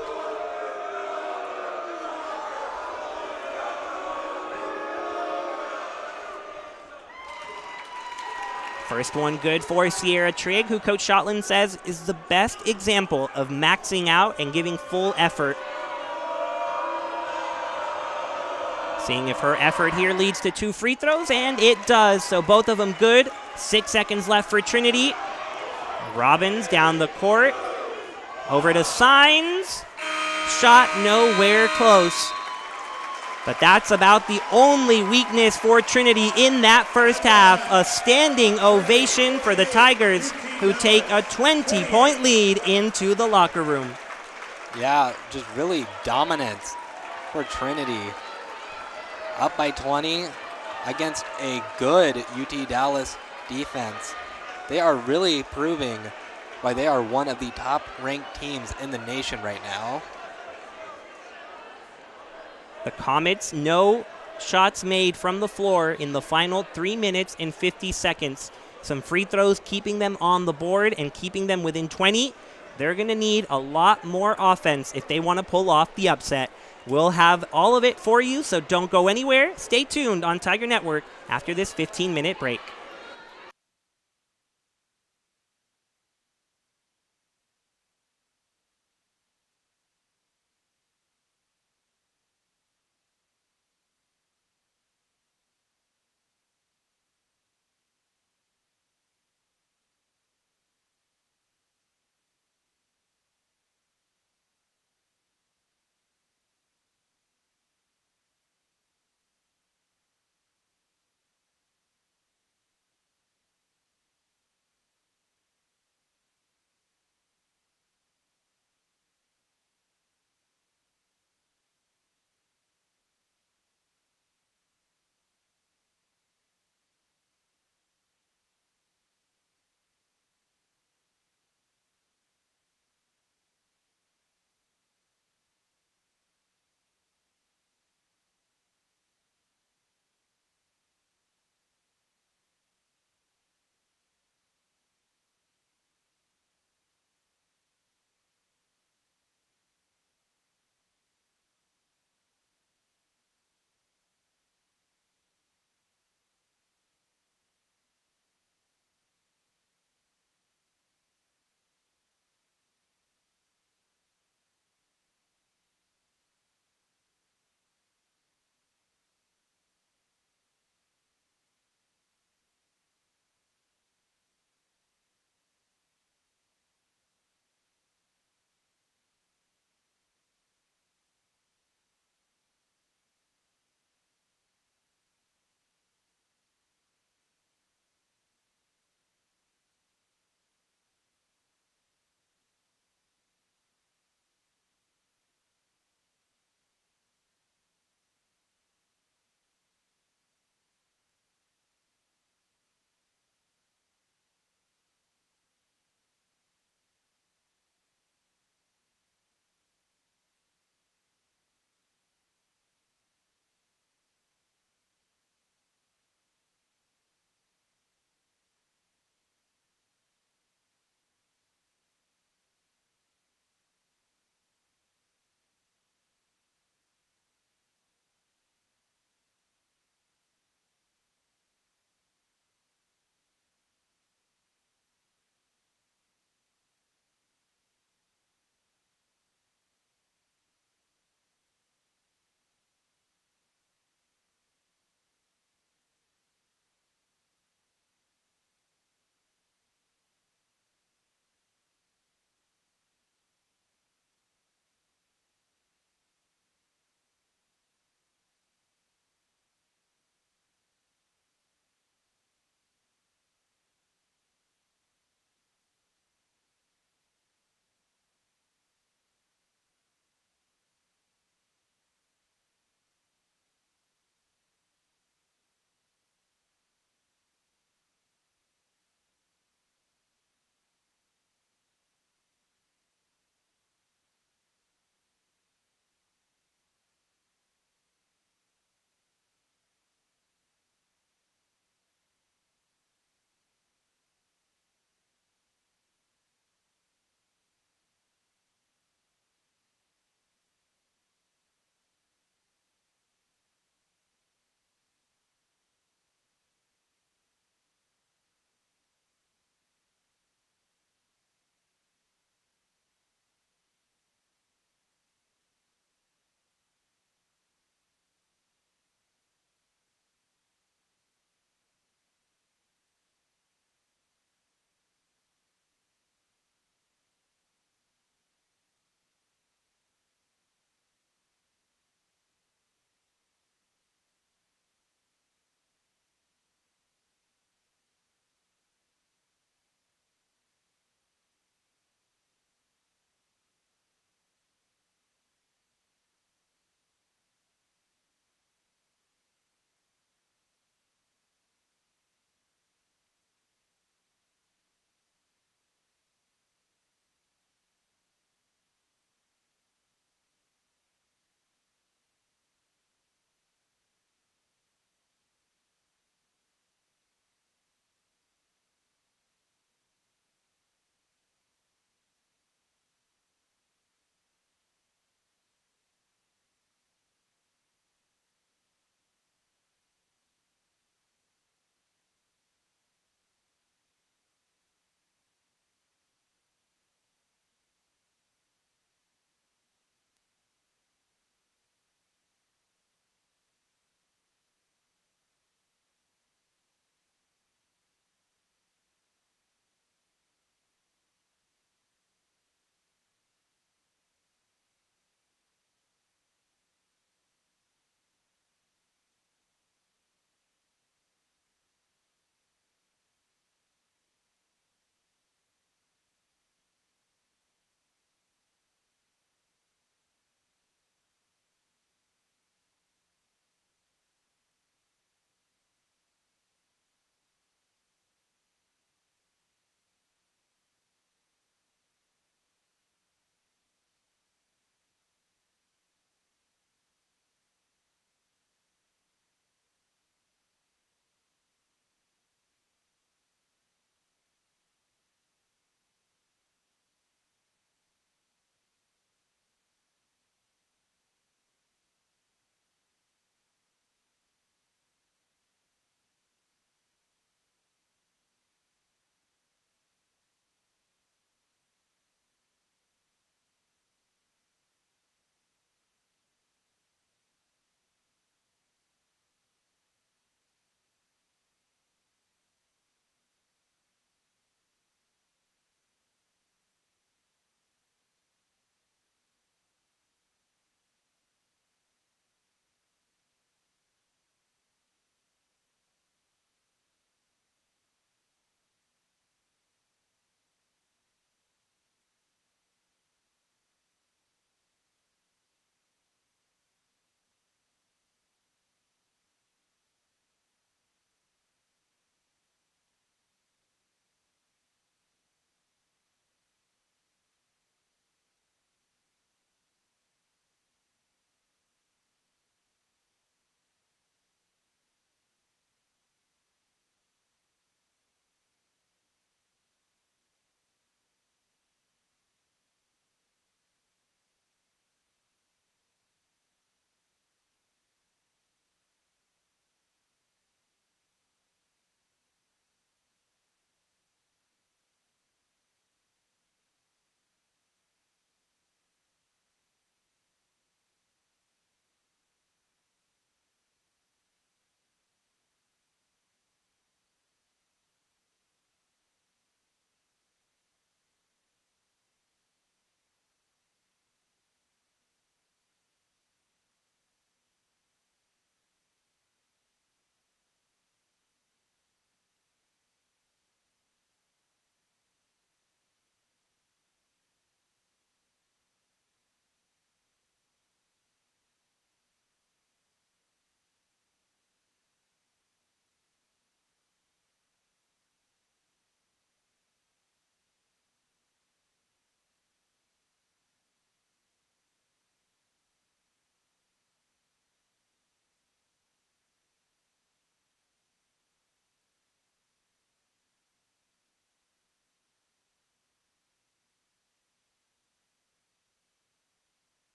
First one good for Sierra Trigg, who Coach Shotland says is the best example of maxing out and giving full effort. Seeing if her effort here leads to 2 free throws, and it does. So both of them good. 6 seconds left for Trinity. Robbins down the court. Over to Signs. Shot nowhere close. But that's about the only weakness for Trinity in that first half. A standing ovation for the Tigers, who take a 20-point lead into the locker room. Yeah, just really dominance for Trinity. Up by 20 against a good UT Dallas defense. They are really proving why they are one of the top-ranked teams in the nation right now. The Comets, no shots made from the floor in the final 3 minutes and 50 seconds. Some free throws keeping them on the board and keeping them within 20. They're going to need a lot more offense if they want to pull off the upset. We'll have all of it for you, so don't go anywhere. Stay tuned on Tiger Network after this 15-minute break.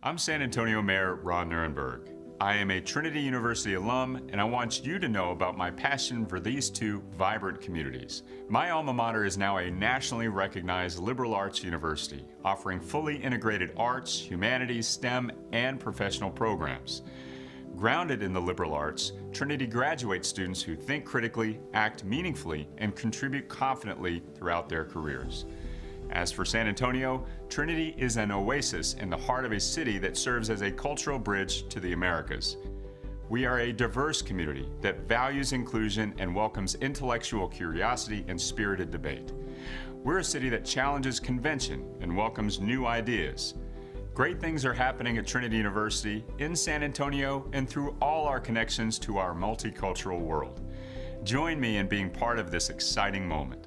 I'm San Antonio Mayor Ron Nirenberg. I am a Trinity University alum, and I want you to know about my passion for these two vibrant communities. My alma mater is now a nationally recognized liberal arts university, offering fully integrated arts, humanities, STEM, and professional programs. Grounded in the liberal arts, Trinity graduates students who think critically, act meaningfully, and contribute confidently throughout their careers. As for San Antonio, Trinity is an oasis in the heart of a city that serves as a cultural bridge to the Americas. We are a diverse community that values inclusion and welcomes intellectual curiosity and spirited debate. We're a city that challenges convention and welcomes new ideas. Great things are happening at Trinity University, in San Antonio, and through all our connections to our multicultural world. Join me in being part of this exciting moment.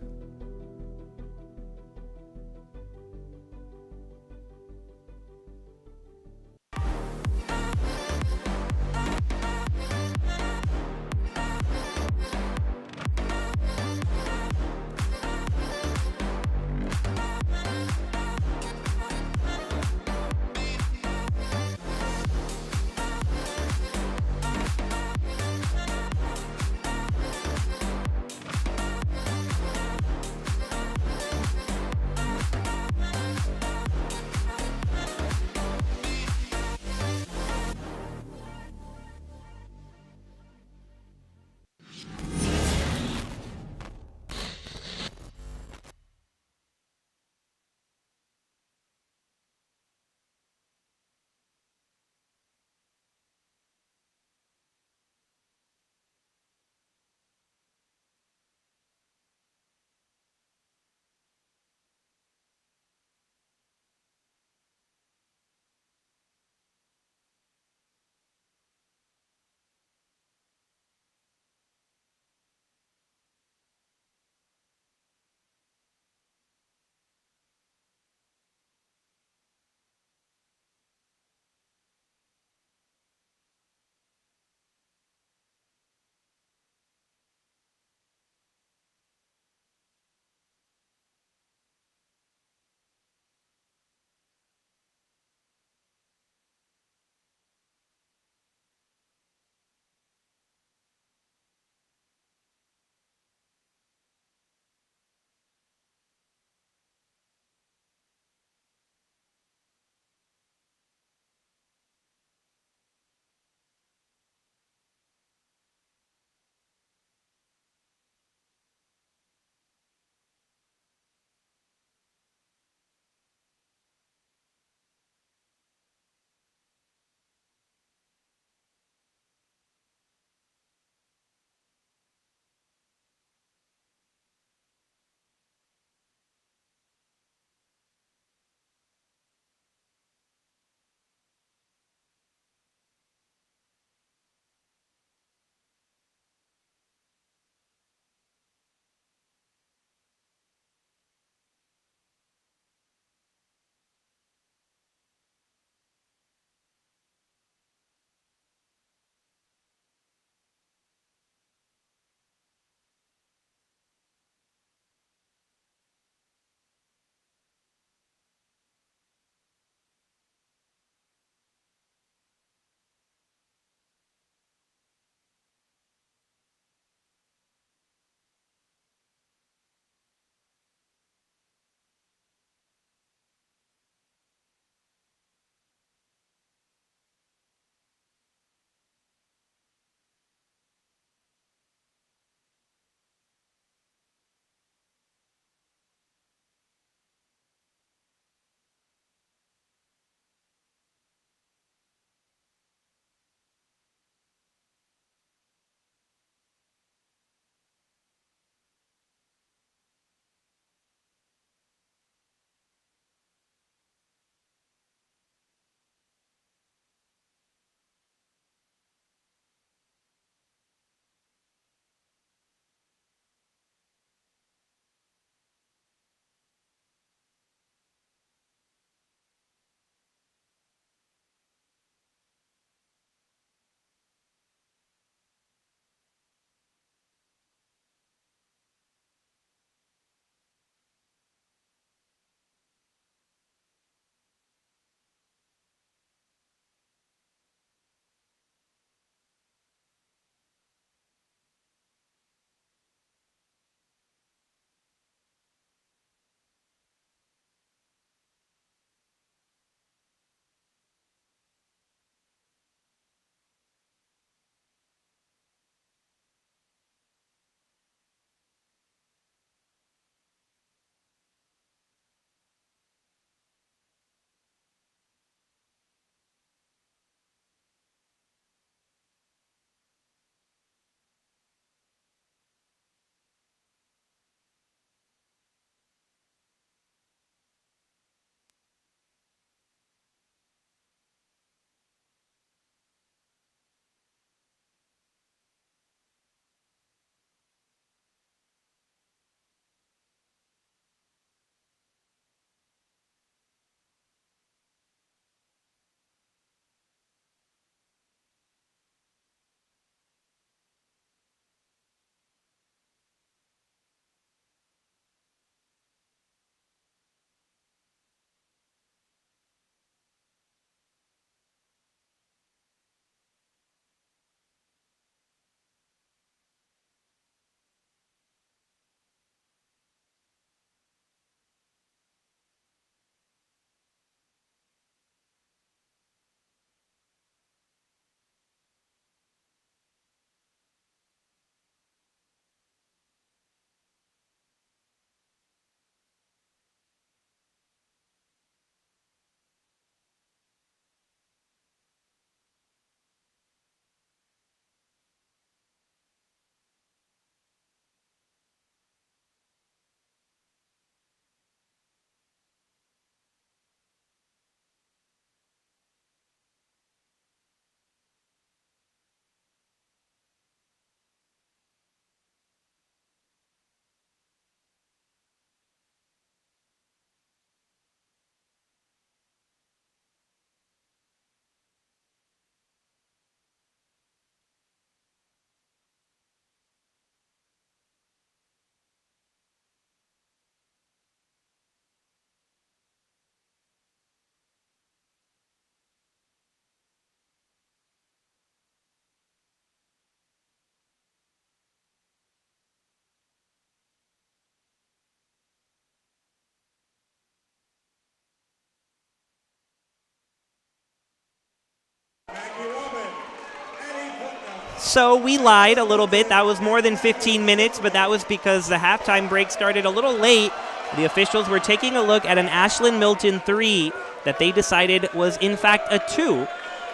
So we lied a little bit. That was more than 15 minutes, but that was because the halftime break started a little late. The officials were taking a look at an Ashlyn Milton 3 that they decided was in fact a 2.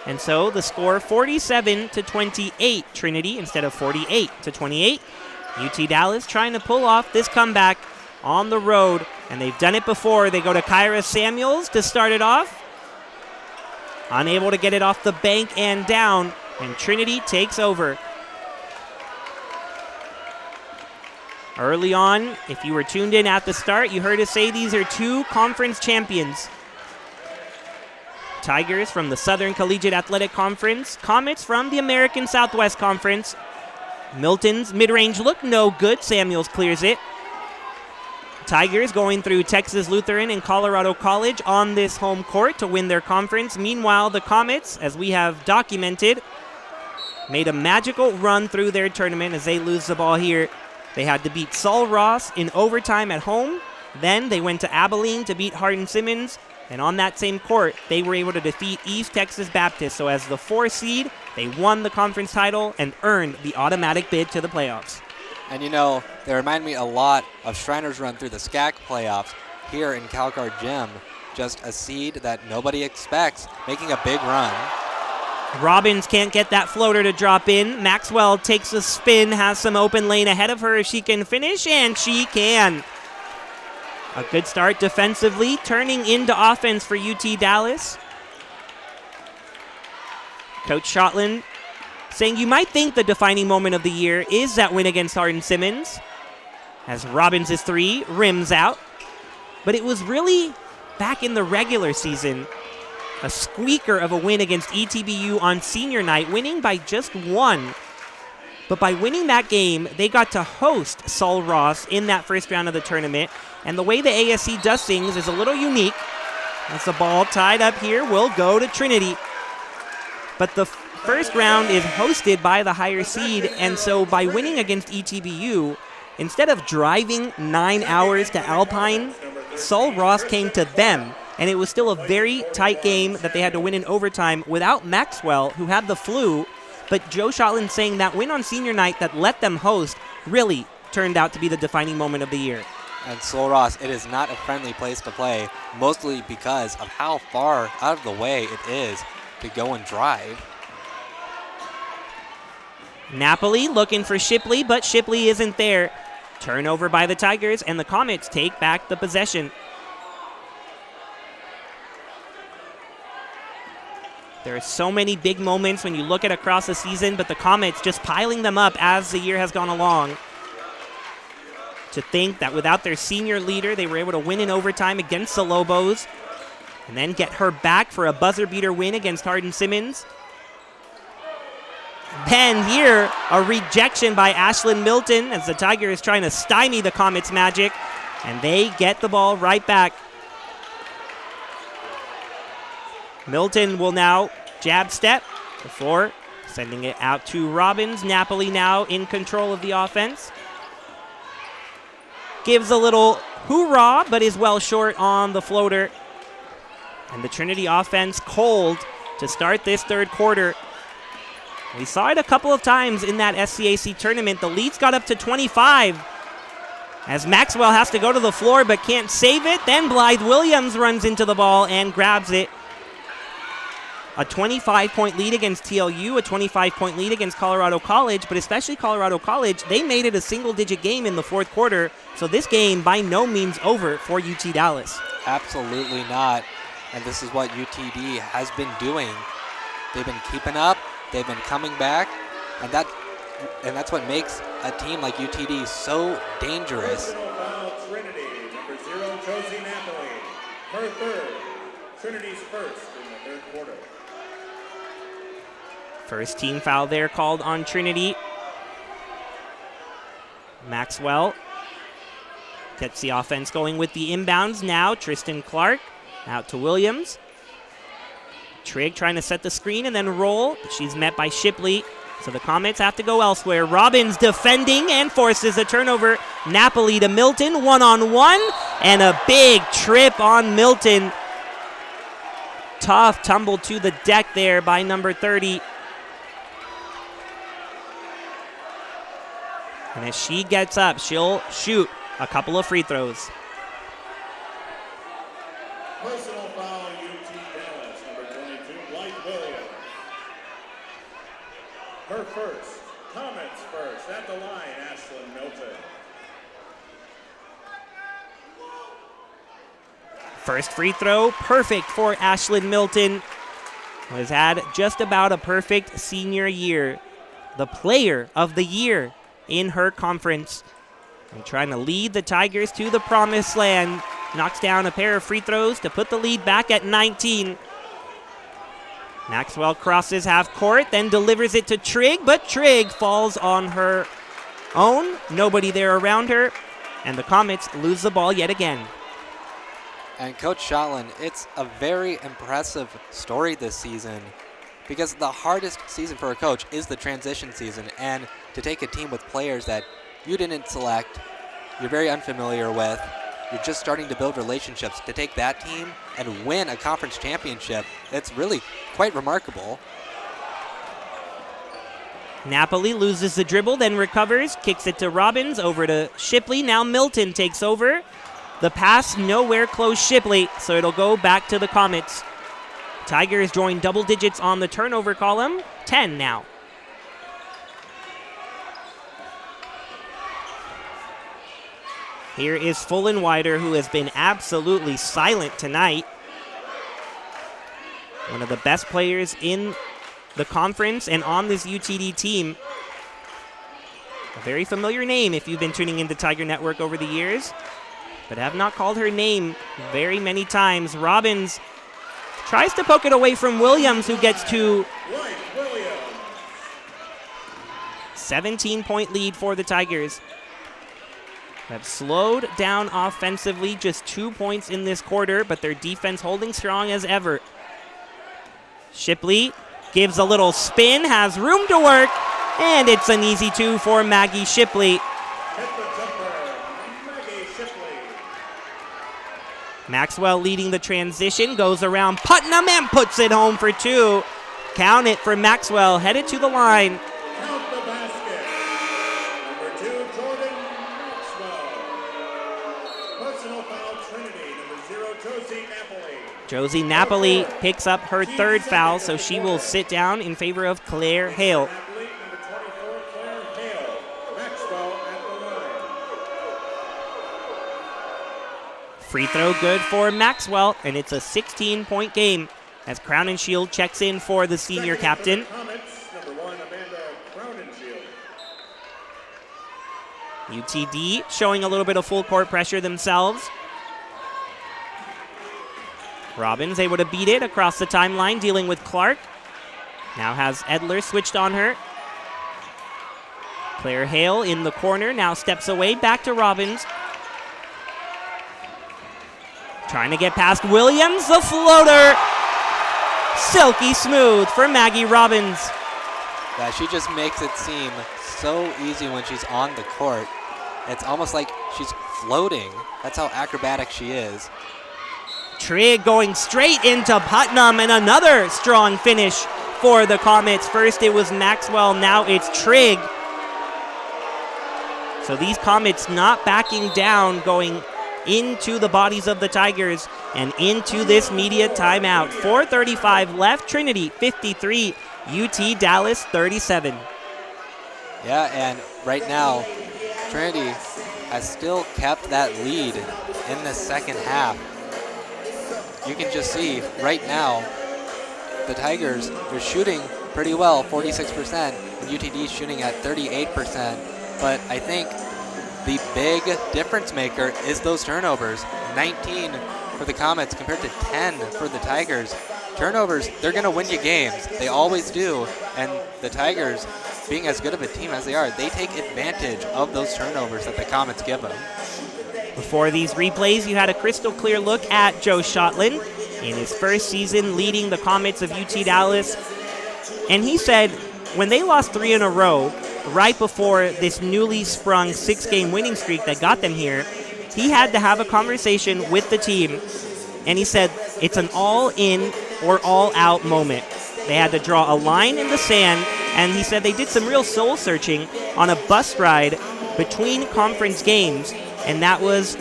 And so the score 47-28 Trinity instead of 48-28. UT Dallas trying to pull off this comeback on the road, and they've done it before. They go to Kyra Samuels to start it off. Unable to get it off the bank and down, and Trinity takes over. Early on, if you were tuned in at the start, you heard us say these are 2 conference champions. Tigers from the Southern Collegiate Athletic Conference, Comets from the American Southwest Conference. Milton's mid-range look no good. Samuels clears it. Tigers going through Texas Lutheran and Colorado College on this home court to win their conference. Meanwhile, the Comets, as we have documented, made a magical run through their tournament as they lose the ball here. They had to beat Sul Ross in overtime at home. Then they went to Abilene to beat Hardin-Simmons. And on that same court, they were able to defeat East Texas Baptist. So as the 4 seed, they won the conference title and earned the automatic bid to the playoffs. And you know, they remind me a lot of Shriner's run through the SCAC playoffs here in CalGuard Gym. Just a seed that nobody expects, making a big run. Robbins can't get that floater to drop in. Maxwell takes a spin, has some open lane ahead of her if she can finish, and she can. A good start defensively, turning into offense for UT Dallas. Coach Shotland saying you might think the defining moment of the year is that win against Hardin-Simmons, as Robbins' 3 rims out. But it was really back in the regular season, a squeaker of a win against ETBU on senior night, winning by just 1. But by winning that game, they got to host Sul Ross in that first round of the tournament. And the way the ASC does things is a little unique. As the ball tied up here will go to Trinity. But the first round is hosted by the higher seed, and so by winning against ETBU, instead of driving 9 hours to Alpine, Sul Ross came to them. And it was still a very tight game that they had to win in overtime without Maxwell, who had the flu. But Joe Shotland saying that win on senior night that let them host really turned out to be the defining moment of the year. And Sul Ross, it is not a friendly place to play, mostly because of how far out of the way it is to go and drive. Napoli looking for Shipley, but Shipley isn't there. Turnover by the Tigers, and the Comets take back the possession. There are so many big moments when you look at across the season, but the Comets just piling them up as the year has gone along. To think that without their senior leader, they were able to win in overtime against the Lobos and then get her back for a buzzer beater win against Hardin-Simmons. Then here, a rejection by Ashlyn Milton as the Tiger is trying to stymie the Comets' magic, and they get the ball right back. Milton will now jab step before sending it out to Robbins. Napoli now in control of the offense. Gives a little hoorah, but is well short on the floater. And the Trinity offense cold to start this third quarter. We saw it a couple of times in that SCAC tournament. The leads got up to 25 as Maxwell has to go to the floor but can't save it. Then Blythe Williams runs into the ball and grabs it. A 25-point lead against TLU, a 25-point lead against Colorado College, but especially Colorado College, they made it a single-digit game in the fourth quarter, so this game by no means over for UT Dallas. Absolutely not, and this is what UTD has been doing. They've been keeping up, they've been coming back, and that's what makes a team like UTD so dangerous. Trinity, number 0, Josie Napoli. Her third, Trinity's first in the third quarter. First team foul there called on Trinity. Maxwell gets the offense going with the inbounds now. Tristan Clark out to Williams. Trigg trying to set the screen and then roll, but she's met by Shipley. So the Comets have to go elsewhere. Robbins defending and forces a turnover. Napoli to Milton, one-on-one, and a big trip on Milton. Tough tumble to the deck there by number 30. And as she gets up, she'll shoot a couple of free throws. Personal foul, UT Dallas, number 22, Blythe Williams. Her first. Comments first. At the line, Ashlyn Milton. First free throw, perfect for Ashlyn Milton, who has had just about a perfect senior year. The player of the year in her conference. And trying to lead the Tigers to the promised land. Knocks down a pair of free throws to put the lead back at 19. Maxwell crosses half court, then delivers it to Trigg, but Trigg falls on her own. Nobody there around her, and the Comets lose the ball yet again. And Coach Shotland, it's a very impressive story this season because the hardest season for a coach is the transition season, and to take a team with players that you didn't select, you're very unfamiliar with, you're just starting to build relationships, to take that team and win a conference championship, it's really quite remarkable. Napoli loses the dribble, then recovers, kicks it to Robbins, over to Shipley. Now Milton takes over. The pass nowhere close Shipley, so it'll go back to the Comets. Tigers join double digits on the turnover column, 10 now. Here is Fullenwider, who has been absolutely silent tonight. One of the best players in the conference and on this UTD team. A very familiar name if you've been tuning into Tiger Network over the years, but have not called her name very many times. Robbins tries to poke it away from Williams, who gets to 17-point lead for the Tigers. Have slowed down offensively, just 2 points in this quarter, but their defense holding strong as ever. Shipley gives a little spin, has room to work, and it's an easy two for Maggie Shipley. Maxwell leading the transition, goes around Putnam and puts it home for two. Count it for Maxwell, headed to the line. Count the basket. Number 2, Jordan Maxwell. Personal foul, Trinity. Number 0, Josie Napoli. Josie Napoli picks up her third foul, so she will sit down in favor of Claire Hale. Napoli, number 24, Claire Hale. Maxwell at the line. Free throw good for Maxwell, and it's a 16-point game as Crown and Shield checks in for the senior captain. Comets, number 1, Amanda Crownenshield. UTD showing a little bit of full court pressure themselves. Robbins able to beat it across the timeline, dealing with Clark. Now has Edler switched on her. Claire Hale in the corner, now steps away, back to Robbins. Trying to get past Williams, the floater. Silky smooth for Maggie Robbins. Yeah, she just makes it seem so easy when she's on the court. It's almost like she's floating. That's how acrobatic she is. Trigg going straight into Putnam, and another strong finish for the Comets. First it was Maxwell, now it's Trigg. So these Comets not backing down, going into the bodies of the Tigers and into this media timeout. 4:35 left, Trinity 53, UT Dallas 37. Yeah, and right now, Trinity has still kept that lead in the second half. You can just see right now, the Tigers are shooting pretty well, 46%, and UTD shooting at 38%. But I think the big difference maker is those turnovers. 19 for the Comets compared to 10 for the Tigers. Turnovers, they're going to win you games. They always do. And the Tigers, being as good of a team as they are, they take advantage of those turnovers that the Comets give them. Before these replays, you had a crystal clear look at Joe Shotland in his first season leading the Comets of UT Dallas. And he said when they lost 3 in a row, right before this newly sprung 6-game winning streak that got them here, he had to have a conversation with the team. And he said it's an all-in or all-out moment. They had to draw a line in the sand, and he said they did some real soul-searching on a bus ride between conference games, and that was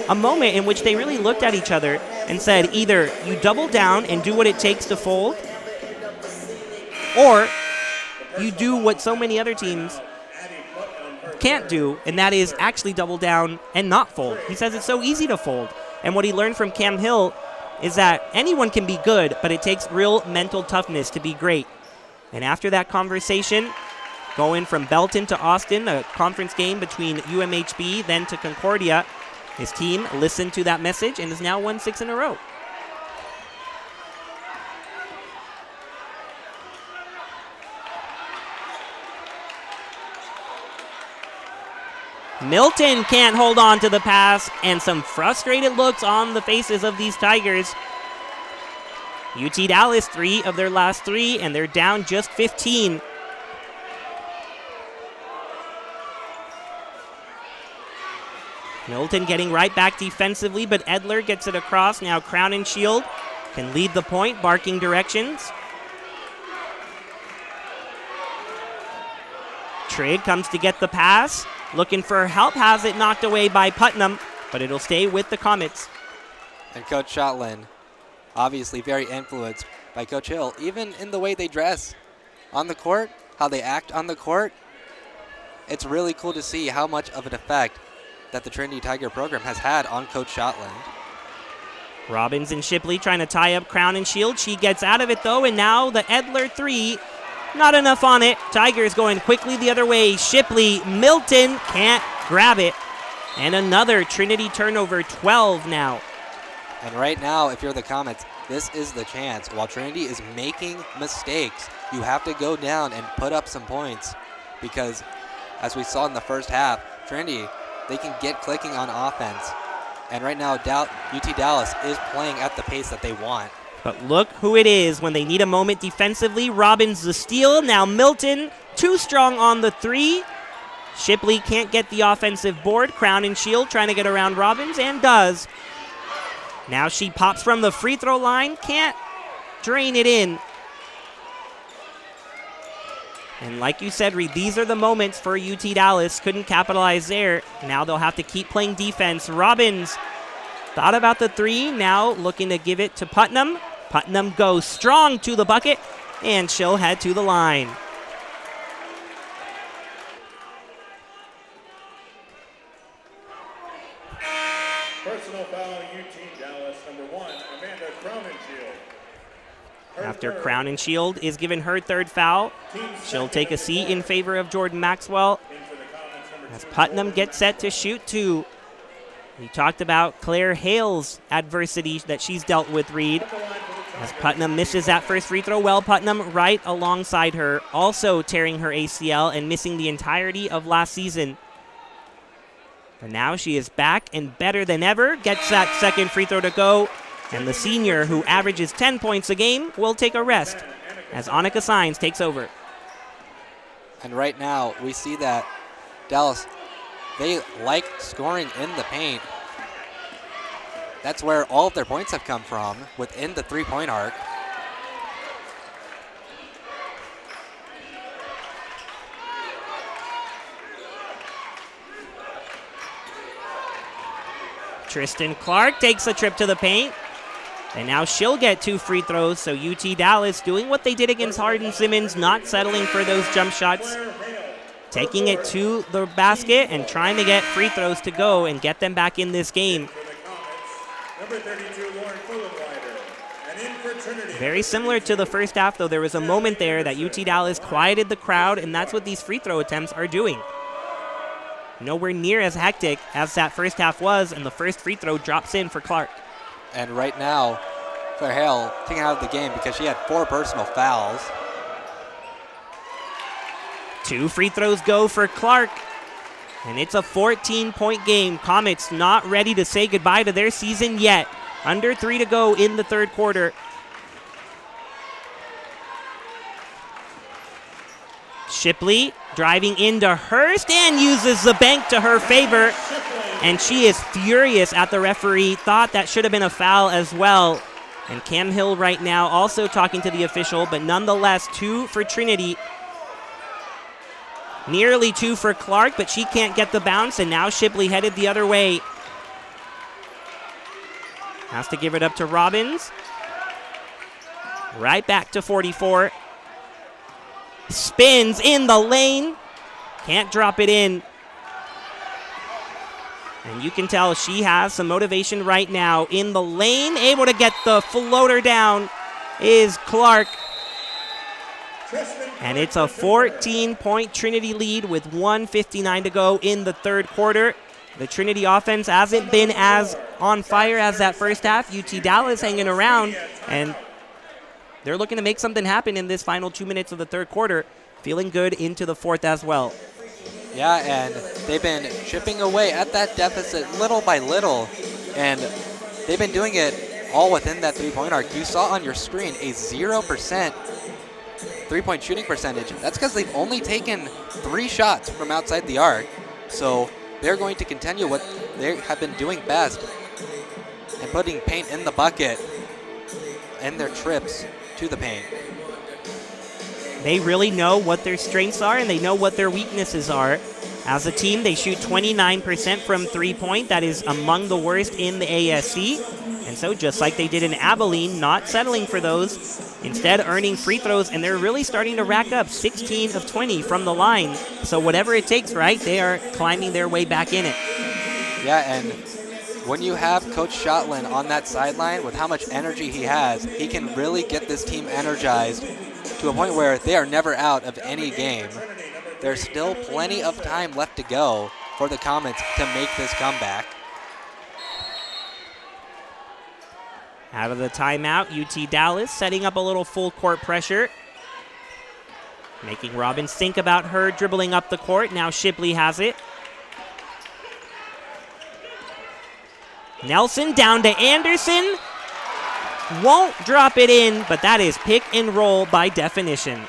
a moment in which they really looked at each other and said, either you double down and do what it takes to fold, or you do what so many other teams can't do, and that is actually double down and not fold. He says it's so easy to fold. And what he learned from Cam Hill is that anyone can be good, but it takes real mental toughness to be great. And after that conversation, going from Belton to Austin, a conference game between UMHB, then to Concordia, his team listened to that message and has now won 6 in a row. Milton can't hold on to the pass, and some frustrated looks on the faces of these Tigers. UT Dallas 3 of their last 3, and they're down just 15. Milton getting right back defensively, but Edler gets it across. Now Crown and Shield can lead the point, barking directions. Trigg comes to get the pass. Looking for help, has it knocked away by Putnam, but it'll stay with the Comets. And Coach Shotland, obviously very influenced by Coach Hill, even in the way they dress on the court, how they act on the court. It's really cool to see how much of an effect that the Trinity Tiger program has had on Coach Shotland. Robbins and Shipley trying to tie up Crown and Shield. She gets out of it, though, and now the Edler 3. Not enough on it. Tigers going quickly the other way. Shipley, Milton can't grab it. And another Trinity turnover, 12 now. And right now, if you're the Comets, this is the chance. While Trinity is making mistakes, you have to go down and put up some points. Because as we saw in the first half, Trinity, they can get clicking on offense. And right now, UT Dallas is playing at the pace that they want. But look who it is when they need a moment defensively. Robbins the steal. Now Milton, too strong on the 3. Shipley can't get the offensive board. Crown and Shield trying to get around Robbins, and does. Now she pops from the free throw line. Can't drain it in. And like you said, Reed, these are the moments for UT Dallas. Couldn't capitalize there. Now they'll have to keep playing defense. Robbins thought about the 3. Now looking to give it to Putnam. Putnam goes strong to the bucket, and she'll head to the line. Personal foul, UT Dallas, number 1, Amanda Crown and Shield. After Crown and Shield is given her 3rd foul, she'll take a seat in favor of Jordan Maxwell as Putnam gets set to shoot 2. We talked about Claire Hale's adversity that she's dealt with, Reed. As Putnam misses that first free throw, well, Putnam right alongside her, also tearing her ACL and missing the entirety of last season. But now she is back and better than ever, gets that 2nd free throw to go, and the senior, who averages 10 points a game, will take a rest as Annika Saenz takes over. And right now, we see that Dallas, they like scoring in the paint. That's where all of their points have come from, within the 3-point arc. Tristan Clark takes a trip to the paint. And now she'll get 2 free throws, so UT Dallas doing what they did against Hardin-Simmons, not settling for those jump shots, taking it to the basket and trying to get free throws to go and get them back in this game. Very similar to the first half, though. There was a moment there that UT Dallas quieted the crowd, and that's what these free throw attempts are doing. Nowhere near as hectic as that first half was, and the first free throw drops in for Clark. And right now, Claire Hale taken out of the game because she had 4 personal fouls. 2 free throws go for Clark. And it's a 14-point game. Comets not ready to say goodbye to their season yet. Under 3 to go in the 3rd quarter. Shipley driving into Hurst and uses the bank to her favor. And she is furious at the referee. Thought that should have been a foul as well. And Cam Hill right now also talking to the official, but nonetheless 2 for Trinity. Nearly 2 for Clark, but she can't get the bounce, and now Shipley headed the other way. Has to give it up to Robbins. Right back to 44. Spins in the lane. Can't drop it in. And you can tell she has some motivation right now in the lane. Able to get the floater down is Clark. And it's a 14-point Trinity lead with 1:59 to go in the third quarter. The Trinity offense hasn't been as on fire as that first half. UT Dallas hanging around, and they're looking to make something happen in this final 2 minutes of the third quarter. Feeling good into the fourth as well. Yeah, and they've been chipping away at that deficit little by little, and they've been doing it all within that three-point arc. You saw on your screen a 0% three-point shooting percentage. That's because they've only taken 3 shots from outside the arc. So they're going to continue what they have been doing best and putting paint in the bucket and their trips to the paint. They really know what their strengths are and they know what their weaknesses are. As a team, they shoot 29% from three-point. That is among the worst in the ASC. And so just like they did in Abilene, not settling for those, instead earning free throws, and they're really starting to rack up 16 of 20 from the line. So whatever it takes, right, they are climbing their way back in it. Yeah, and when you have Coach Schottland on that sideline with how much energy he has, he can really get this team energized to a point where they are never out of any game. There's still plenty of time left to go for the Comets to make this comeback. Out of the timeout, UT Dallas setting up a little full court pressure. Making Robbins think about her dribbling up the court. Now Shipley has it. Nelson down to Anderson. Won't drop it in, but that is pick and roll by definition.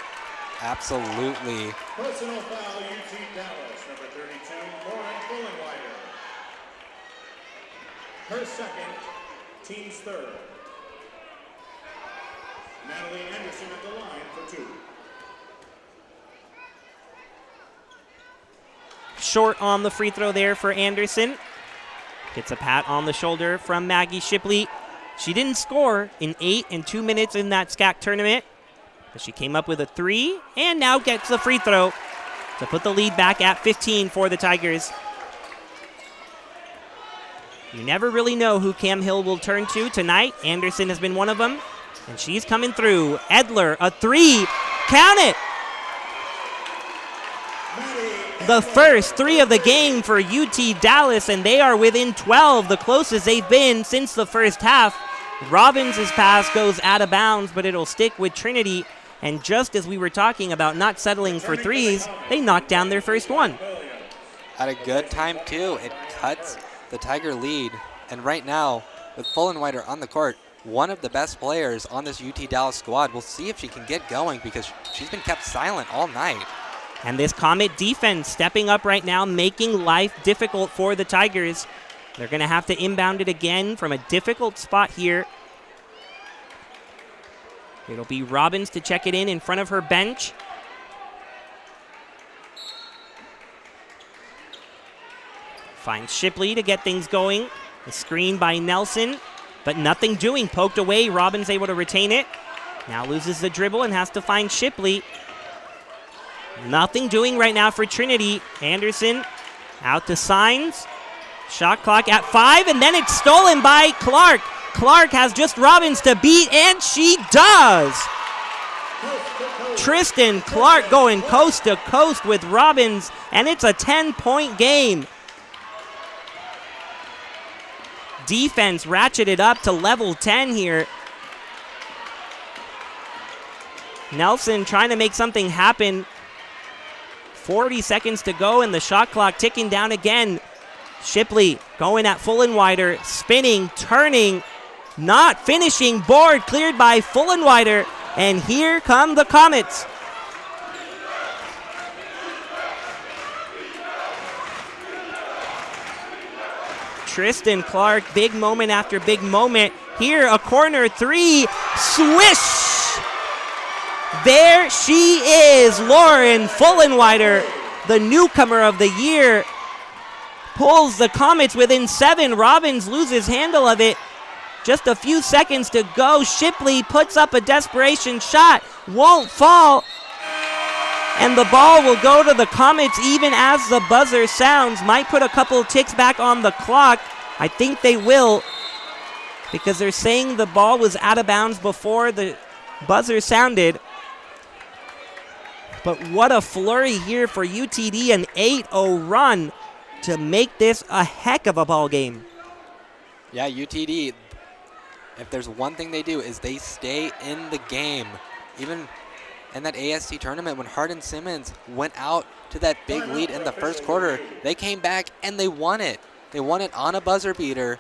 Absolutely. Personal foul, UT Dallas, number 32, Lauren Fullenweider. Her second, team's third. Natalie Anderson at the line for 2. Short on the free throw there for Anderson. Gets a pat on the shoulder from Maggie Shipley. She didn't score in 8 and 2 minutes in that SCAC tournament, but she came up with a 3 and now gets the free throw to put the lead back at 15 for the Tigers. You never really know who Cam Hill will turn to tonight. Anderson has been one of them, and she's coming through. Edler, a 3. Count it! The first 3 of the game for UT Dallas, and they are within 12, the closest they've been since the first half. Robbins' pass goes out of bounds, but it'll stick with Trinity. And just as we were talking about not settling for threes, they knocked down their first one. At a good time, too. It cuts the Tiger lead. And right now, with Fullenweider on the court, one of the best players on this UT Dallas squad, we'll see if she can get going because she's been kept silent all night. And this Comet defense stepping up right now, making life difficult for the Tigers. They're going to have to inbound it again from a difficult spot here. It'll be Robbins to check it in front of her bench. Finds Shipley to get things going. The screen by Nelson, but nothing doing. Poked away. Robbins able to retain it. Now loses the dribble and has to find Shipley. Nothing doing right now for Trinity. Anderson out to Signs. Shot clock at 5, and then it's stolen by Clark. Clark has just Robbins to beat, and she does. Tristan Clark going coast to coast with Robbins, and it's a 10-point game. Defense ratcheted up to level 10 here. Nelson trying to make something happen. 40 seconds to go, and the shot clock ticking down again. Shipley going at Fullenweider, spinning, turning, not finishing. Board cleared by Fullenweider, and here come the Comets. Tristan Clark, big moment after big moment. Here, a corner 3, swish! There she is, Lauren Fullenweider, the newcomer of the year, pulls the Comets within 7. Robbins loses handle of it. Just a few seconds to go. Shipley puts up a desperation shot. Won't fall. And the ball will go to the Comets even as the buzzer sounds. Might put a couple ticks back on the clock. I think they will, because they're saying the ball was out of bounds before the buzzer sounded. But what a flurry here for UTD, an 8-0 run to make this a heck of a ball game. Yeah, UTD, if there's one thing they do is they stay in the game. Even in that AST tournament when Hardin Simmons went out to that big lead in the first quarter, they came back and they won it. They won it on a buzzer beater.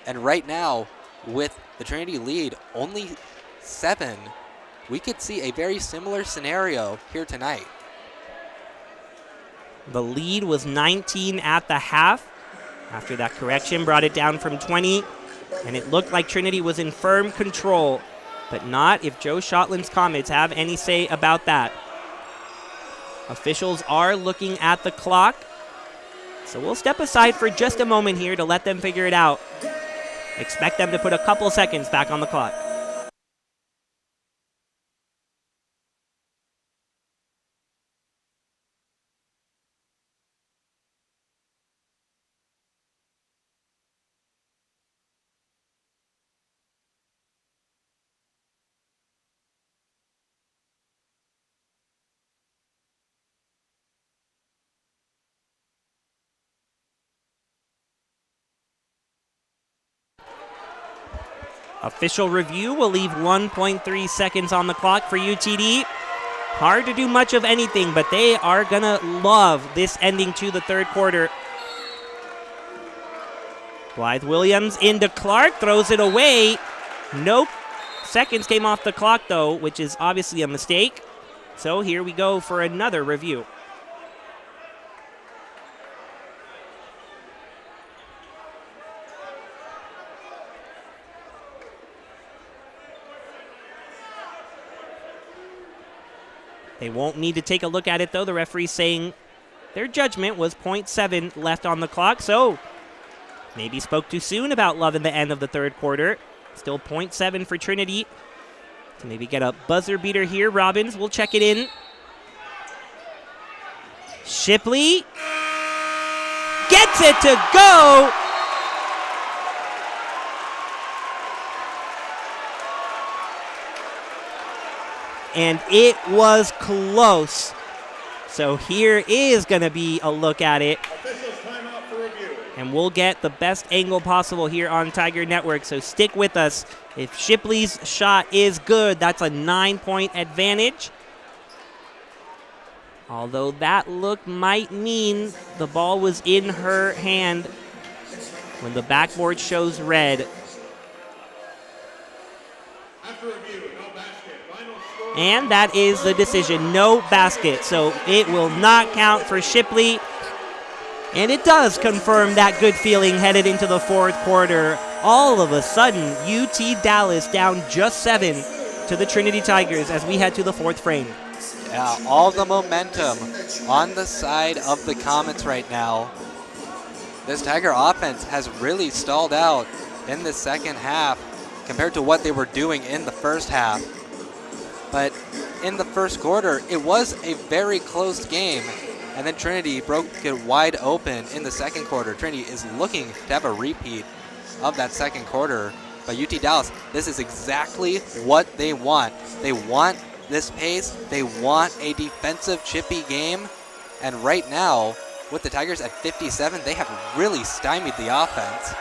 And right now, with the Trinity lead only 7, we could see a very similar scenario here tonight. The lead was 19 at the half. After that correction, brought it down from 20. And it looked like Trinity was in firm control, but not if Joe Shotland's Comets have any say about that. Officials are looking at the clock, so we'll step aside for just a moment here to let them figure it out. Expect them to put a couple seconds back on the clock. Official review will leave 1.3 seconds on the clock for UTD. Hard to do much of anything, but they are going to love this ending to the third quarter. Blythe Williams into Clark, throws it away. Nope. Seconds came off the clock, though, which is obviously a mistake. So here we go for another review. They won't need to take a look at it, though. The referee's saying their judgment was 0.7 left on the clock, so maybe spoke too soon about loving the end of the third quarter. Still 0.7 for Trinity to maybe get a buzzer beater here. Robbins will check it in. Shipley gets it to go. And it was close. So here is going to be a look at it. And we'll get the best angle possible here on Tiger Network, so stick with us. If Shipley's shot is good, that's a 9-point advantage. Although that look might mean the ball was in her hand when the backboard shows red. And that is the decision, no basket. So it will not count for Shipley. And it does confirm that good feeling headed into the fourth quarter. All of a sudden, UT Dallas down just 7 to the Trinity Tigers as we head to the fourth frame. Yeah, all the momentum on the side of the Comets right now. This Tiger offense has really stalled out in the second half compared to what they were doing in the first half. But in the first quarter, it was a very close game. And then Trinity broke it wide open in the second quarter. Trinity is looking to have a repeat of that second quarter. But UT Dallas, this is exactly what they want. They want this pace. They want a defensive chippy game. And right now, with the Tigers at 57, they have really stymied the offense.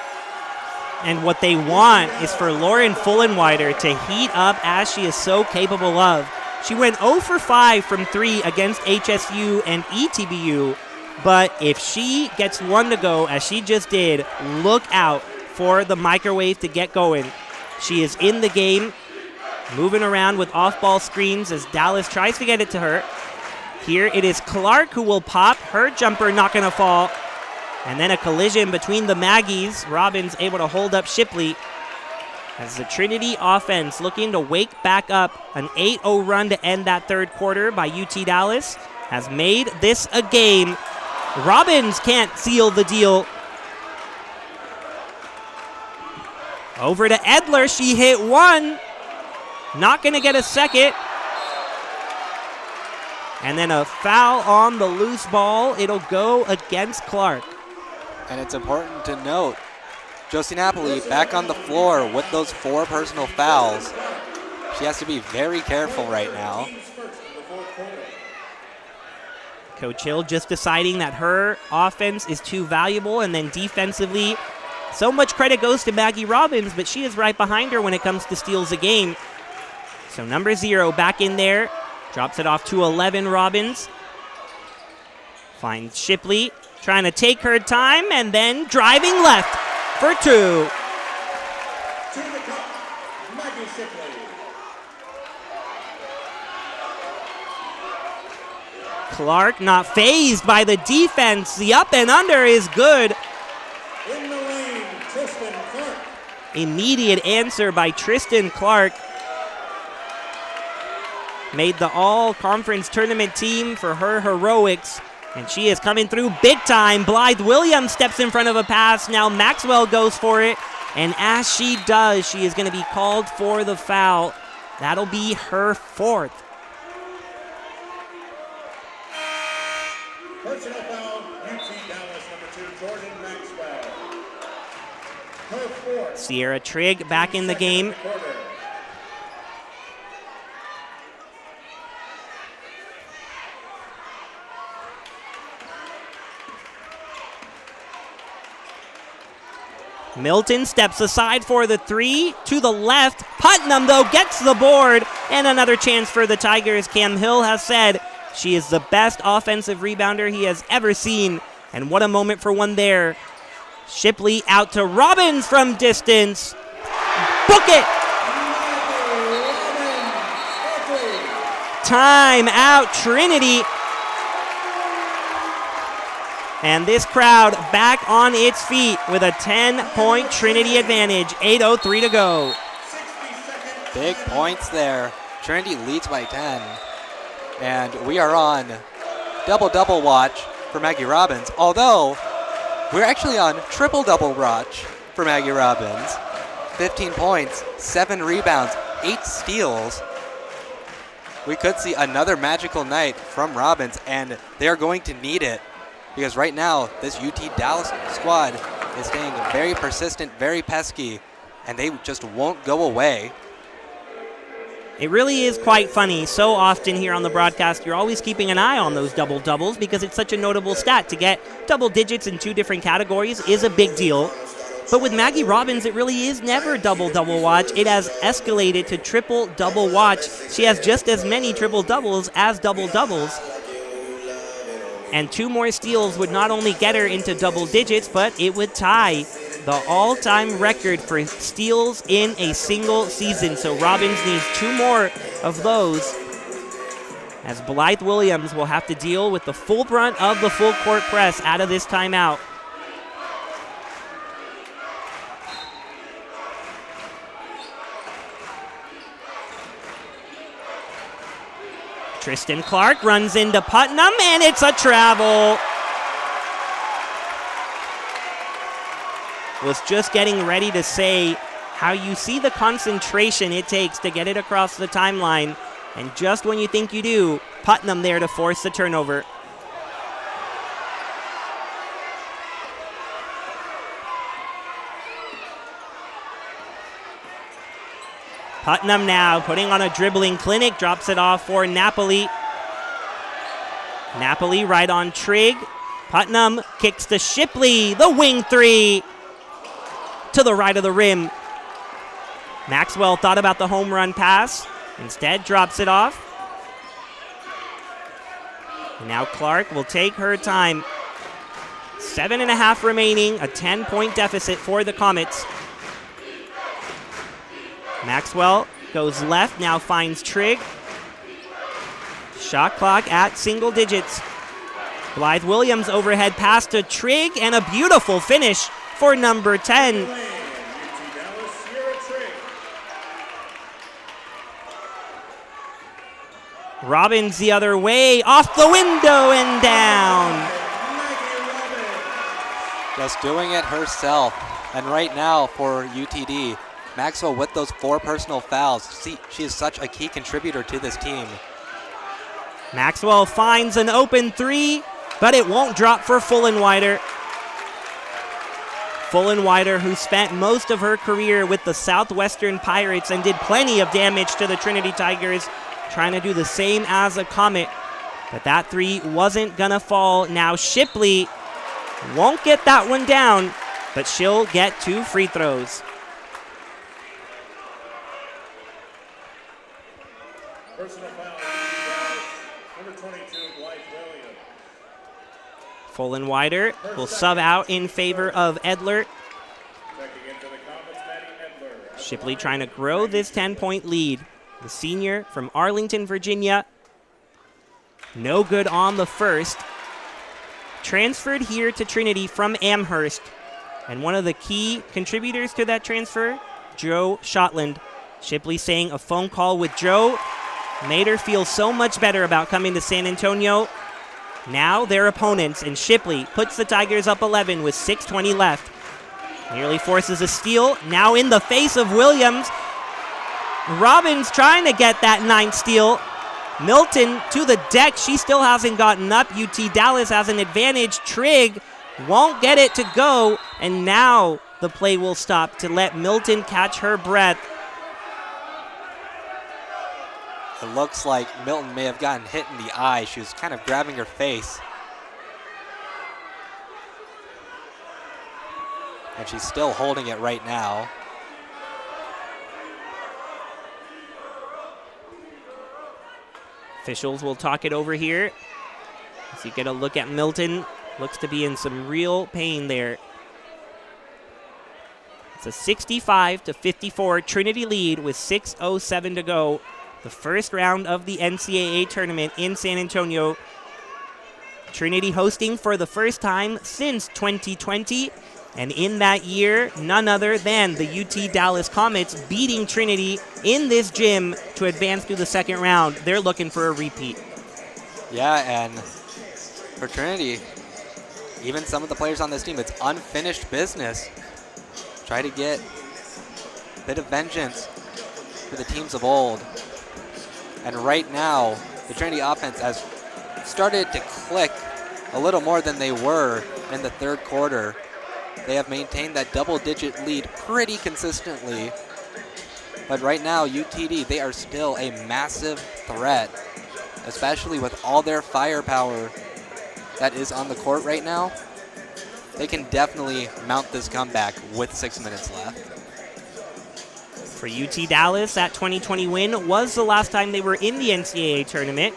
And what they want is for Lauren Fullenwider to heat up as she is so capable of. She went 0 for 5 from 3 against HSU and ETBU, but if she gets one to go, as she just did, look out for the microwave to get going. She is in the game, moving around with off-ball screens as Dallas tries to get it to her. Here it is Clark who will pop. Her jumper not going to fall. And then a collision between the Maggies. Robbins able to hold up Shipley. As the Trinity offense looking to wake back up, an 8-0 run to end that third quarter by UT Dallas. has made this a game. Robbins can't seal the deal. Over to Edler. She hit one. Not going to get a second. And then a foul on the loose ball. It'll go against Clark. And it's important to note, Josie Napoli back on the floor with those 4 personal fouls. She has to be very careful right now. Coach Hill just deciding that her offense is too valuable, and then defensively, so much credit goes to Maggie Robbins, but she is right behind her when it comes to steals a game. So number 0 back in there, drops it off to 11 Robbins. Finds Shipley, trying to take her time, and then driving left for 2. To the cup, Maggie Shipley. Clark not fazed by the defense. The up and under is good. In the lane, Tristan Clark. Immediate answer by Tristan Clark. Made the all-conference tournament team for her heroics. And she is coming through big time. Blythe Williams steps in front of a pass. Now Maxwell goes for it. And as she does, she is going to be called for the foul. That'll be her 4th. Personal foul, UT Dallas, number 2, Jordan Maxwell. Her 4th. Sierra Trigg back in the game. Milton steps aside for the 3 to the left. Putnam, though, gets the board. And another chance for the Tigers. Cam Hill has said she is the best offensive rebounder he has ever seen. And what a moment for one there. Shipley out to Robbins from distance. Book it! Time out, Trinity. And this crowd back on its feet with a 10-point Trinity advantage. 8:03 to go. Big points there. Trinity leads by 10. And we are on double-double watch for Maggie Robbins. Although, we're actually on triple-double watch for Maggie Robbins. 15 points, 7 rebounds, 8 steals. We could see another magical night from Robbins, and they are going to need it. Because right now, this UT Dallas squad is staying very persistent, very pesky, and they just won't go away. It really is quite funny. So often here on the broadcast, you're always keeping an eye on those double-doubles because it's such a notable stat. To get double digits in 2 different categories is a big deal. But with Maggie Robbins, it really is never double-double watch. It has escalated to triple-double watch. She has just as many triple-doubles as double-doubles. And 2 more steals would not only get her into double digits, but it would tie the all-time record for steals in a single season. So Robbins needs 2 more of those, as Blythe Williams will have to deal with the full brunt of the full court press out of this timeout. Tristan Clark runs into Putnam, and it's a travel. Was just getting ready to say how you see the concentration it takes to get it across the timeline, and just when you think you do, Putnam there to force the turnover. Putnam now putting on a dribbling clinic, drops it off for Napoli. Napoli right on Trigg. Putnam kicks to Shipley, the wing 3 to the right of the rim. Maxwell thought about the home run pass, instead drops it off. And now Clark will take her time. 7.5 remaining, a 10-point deficit for the Comets. Maxwell goes left, now finds Trigg. Shot clock at single digits. Blythe Williams overhead pass to Trigg, and a beautiful finish for number 10. Robbins the other way, off the window and down. Just doing it herself. And right now for UTD, Maxwell with those 4 personal fouls. See, she is such a key contributor to this team. Maxwell finds an open 3, but it won't drop for Fullenwider. Fullenwider, who spent most of her career with the Southwestern Pirates and did plenty of damage to the Trinity Tigers, trying to do the same as a Comet. But that 3 wasn't gonna fall. Now Shipley won't get that one down, but she'll get 2 free throws. Personal foul, number 22, Blythe Williams. Fullenwider will sub out in favor of Edler. Checking into the Comets, Maddie Edler. Shipley trying to grow this 10-point lead. The senior from Arlington, Virginia. No good on the first. Transferred here to Trinity from Amherst. And one of the key contributors to that transfer, Joe Shotland. Shipley saying a phone call with Joe made her feel so much better about coming to San Antonio. Now their opponents, and Shipley puts the Tigers up 11 with 6:20 left. Nearly forces a steal, now in the face of Williams. Robbins trying to get that 9th steal. Milton to the deck, she still hasn't gotten up. UT Dallas has an advantage. Trigg won't get it to go, and now the play will stop to let Milton catch her breath. It looks like Milton may have gotten hit in the eye. She was kind of grabbing her face. And she's still holding it right now. Officials will talk it over here. As you get a look at Milton, looks to be in some real pain there. It's a 65-54 Trinity lead with 6:07 to go. The first round of the NCAA tournament in San Antonio. Trinity hosting for the first time since 2020. And in that year, none other than the UT Dallas Comets beating Trinity in this gym to advance to the second round. They're looking for a repeat. Yeah, and for Trinity, even some of the players on this team, it's unfinished business. Try to get a bit of vengeance for the teams of old. And right now, the Trinity offense has started to click a little more than they were in the third quarter. They have maintained that double-digit lead pretty consistently. But right now, UTD, they are still a massive threat, especially with all their firepower that is on the court right now. They can definitely mount this comeback with 6 minutes left. For UT Dallas, that 2020 win was the last time they were in the NCAA tournament,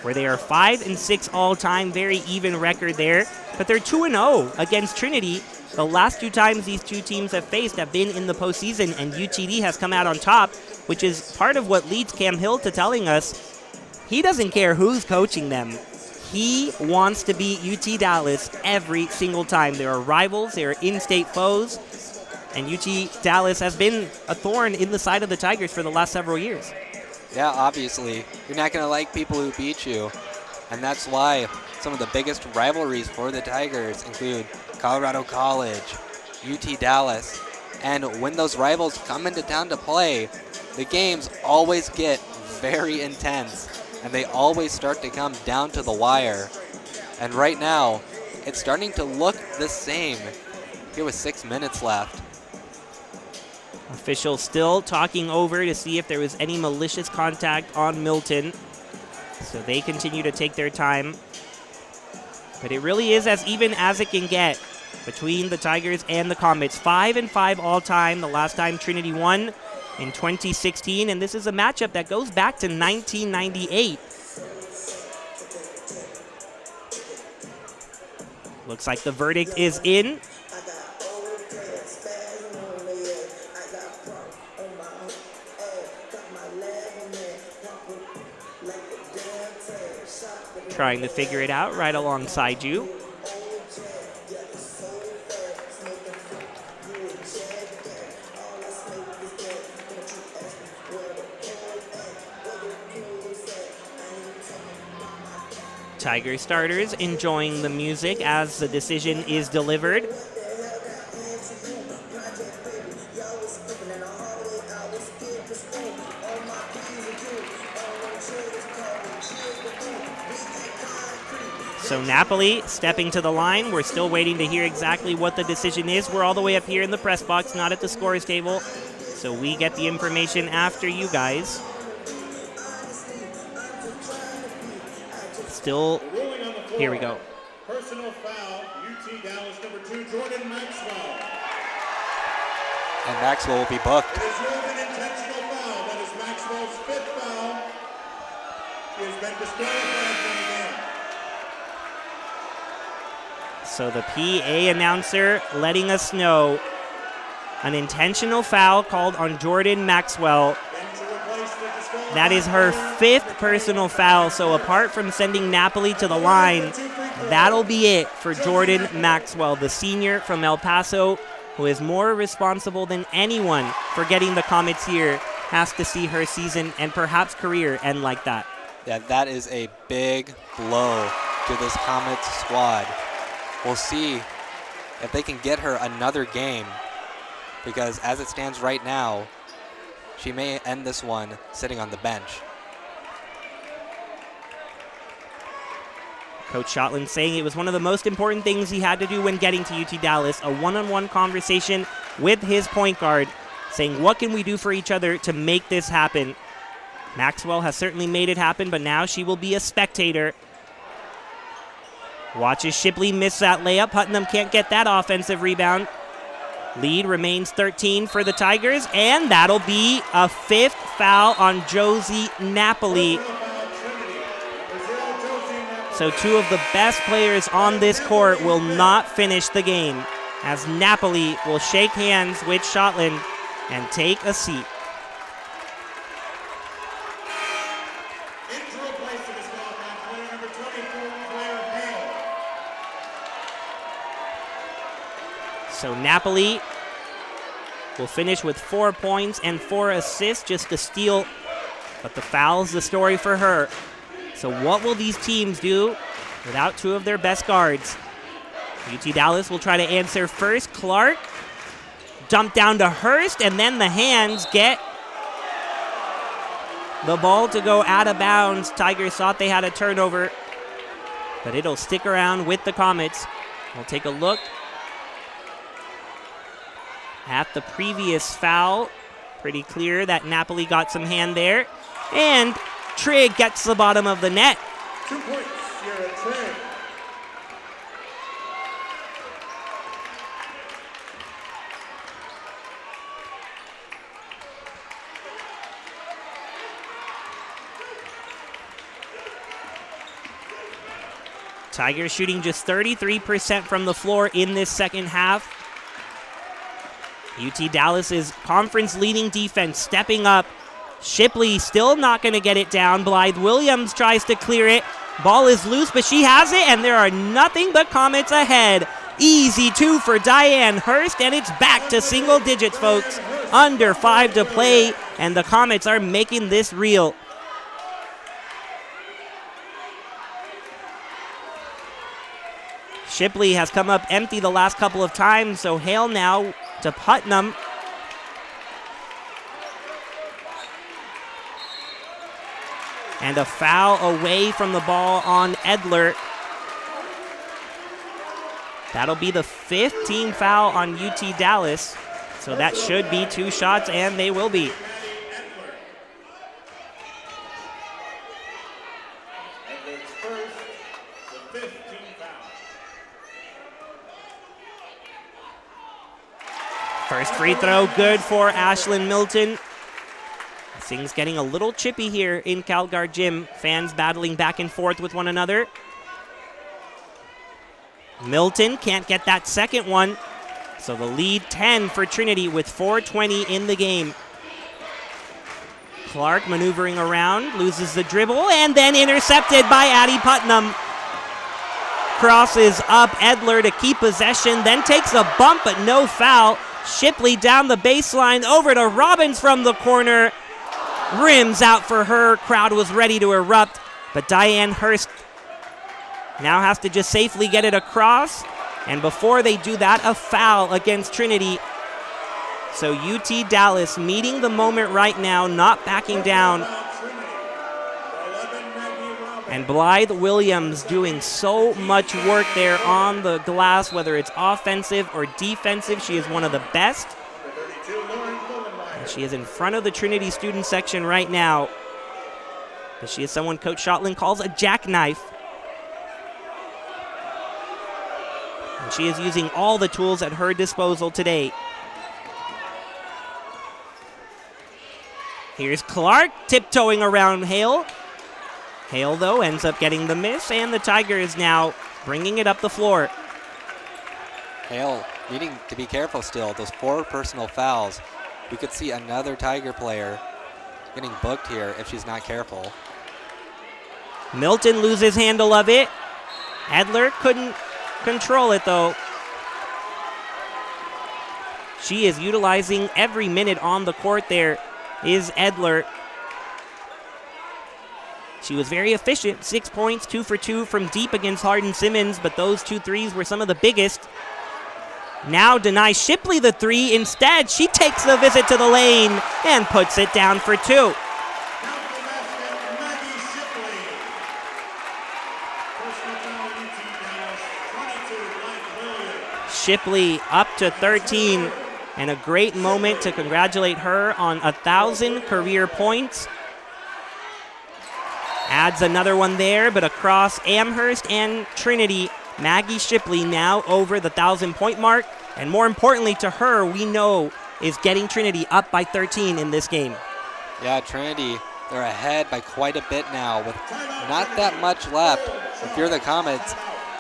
where they are 5-6 all-time, very even record there. But they're 2-0 against Trinity. The last 2 times these 2 teams have faced have been in the postseason, and UTD has come out on top, which is part of what leads Cam Hill to telling us he doesn't care who's coaching them. He wants to beat UT Dallas every single time. They are rivals, they are in-state foes, and UT Dallas has been a thorn in the side of the Tigers for the last several years. Yeah, obviously. You're not going to like people who beat you. And that's why some of the biggest rivalries for the Tigers include Colorado College, UT Dallas. And when those rivals come into town to play, the games always get very intense. And they always start to come down to the wire. And right now, it's starting to look the same here with 6 minutes left. Officials still talking over to see if there was any malicious contact on Milton. So they continue to take their time. But it really is as even as it can get between the Tigers and the Comets. 5-5 all-time. The last time Trinity won in 2016. And this is a matchup that goes back to 1998. Looks like the verdict is in. Trying to figure it out right alongside you. Tiger starters enjoying the music as the decision is delivered. So Napoli stepping to the line. We're still waiting to hear exactly what the decision is. We're all the way up here in the press box, not at the scores table. So we get the information after you guys. Still, here we go. Personal foul, UT Dallas number 2, Jordan Maxwell. And Maxwell will be booked. It is ruled an intentional foul. That is Maxwell's 5th foul. He has been disqualified from the game. So the PA announcer letting us know an intentional foul called on Jordan Maxwell. That is her 5th personal foul. So apart from sending Napoli to the line, that'll be it for Jordan Maxwell, the senior from El Paso, who is more responsible than anyone for getting the Comets here, has to see her season and perhaps career end like that. Yeah, that is a big blow to this Comets squad. We'll see if they can get her another game, because as it stands right now, she may end this one sitting on the bench. Coach Shotland saying it was one of the most important things he had to do when getting to UT Dallas, a one-on-one conversation with his point guard, saying what can we do for each other to make this happen. Maxwell has certainly made it happen, but now she will be a spectator. Watches Shipley miss that layup. Putnam can't get that offensive rebound. Lead remains 13 for the Tigers, and that'll be a 5th foul on Josie Napoli. So 2 of the best players on this court will not finish the game, as Napoli will shake hands with Shotland and take a seat. So Napoli will finish with 4 points and 4 assists, just a steal, but the foul's the story for her. So what will these teams do without 2 of their best guards? UT Dallas will try to answer first. Clark, dump down to Hurst, and then the hands get the ball to go out of bounds. Tigers thought they had a turnover, but it'll stick around with the Comets. We'll take a look at the previous foul. Pretty clear that Napoli got some hand there. And Trigg gets the bottom of the net. 2 points, Sierra Trigg. Tigers shooting just 33% from the floor in this second half. UT Dallas's conference-leading defense stepping up. Shipley still not going to get it down. Blythe Williams tries to clear it. Ball is loose, but she has it, and there are nothing but Comets ahead. Easy 2 for Diane Hurst, and it's back to single digits, folks. Under 5 to play, and the Comets are making this real. Shipley has come up empty the last couple of times, so Hale now to Putnam. And a foul away from the ball on Edler. That'll be the 5th team foul on UT Dallas. So that should be 2 shots, and they will be. First free throw good for Ashlyn Milton. Things getting a little chippy here in Calgard Gym. Fans battling back and forth with one another. Milton can't get that second one. So the lead 10 for Trinity with 4:20 in the game. Clark maneuvering around, loses the dribble, and then intercepted by Addie Putnam. Crosses up Edler to keep possession, then takes a bump but no foul. Shipley down the baseline, over to Robbins from the corner. Rims out for her. Crowd was ready to erupt, but Diane Hurst now has to just safely get it across. And before they do that, a foul against Trinity. So UT Dallas meeting the moment right now, not backing down. And Blythe Williams doing so much work there on the glass, whether it's offensive or defensive. She is one of the best. And she is in front of the Trinity student section right now. But she is someone Coach Shotland calls a jackknife. And she is using all the tools at her disposal today. Here's Clark tiptoeing around Hale. Hale, though, ends up getting the miss, and the Tigers now bringing it up the floor. Hale needing to be careful still. Those 4 personal fouls. We could see another Tiger player getting booked here if she's not careful. Milton loses handle of it. Edler couldn't control it, though. She is utilizing every minute on the court there, is Edler. She was very efficient, 6 points, 2 for 2 from deep against Hardin Simmons, but those 2 threes were some of the biggest. Now denies Shipley the 3. Instead, she takes the visit to the lane and puts it down for 2. Shipley up to 13, and a great moment to congratulate her on 1,000 career points. Adds another one there, but across Amherst and Trinity, Maggie Shipley now over the 1,000-point mark. And more importantly to her, we know, is getting Trinity up by 13 in this game. Yeah, Trinity, they're ahead by quite a bit now with not that much left. If you're the Comets,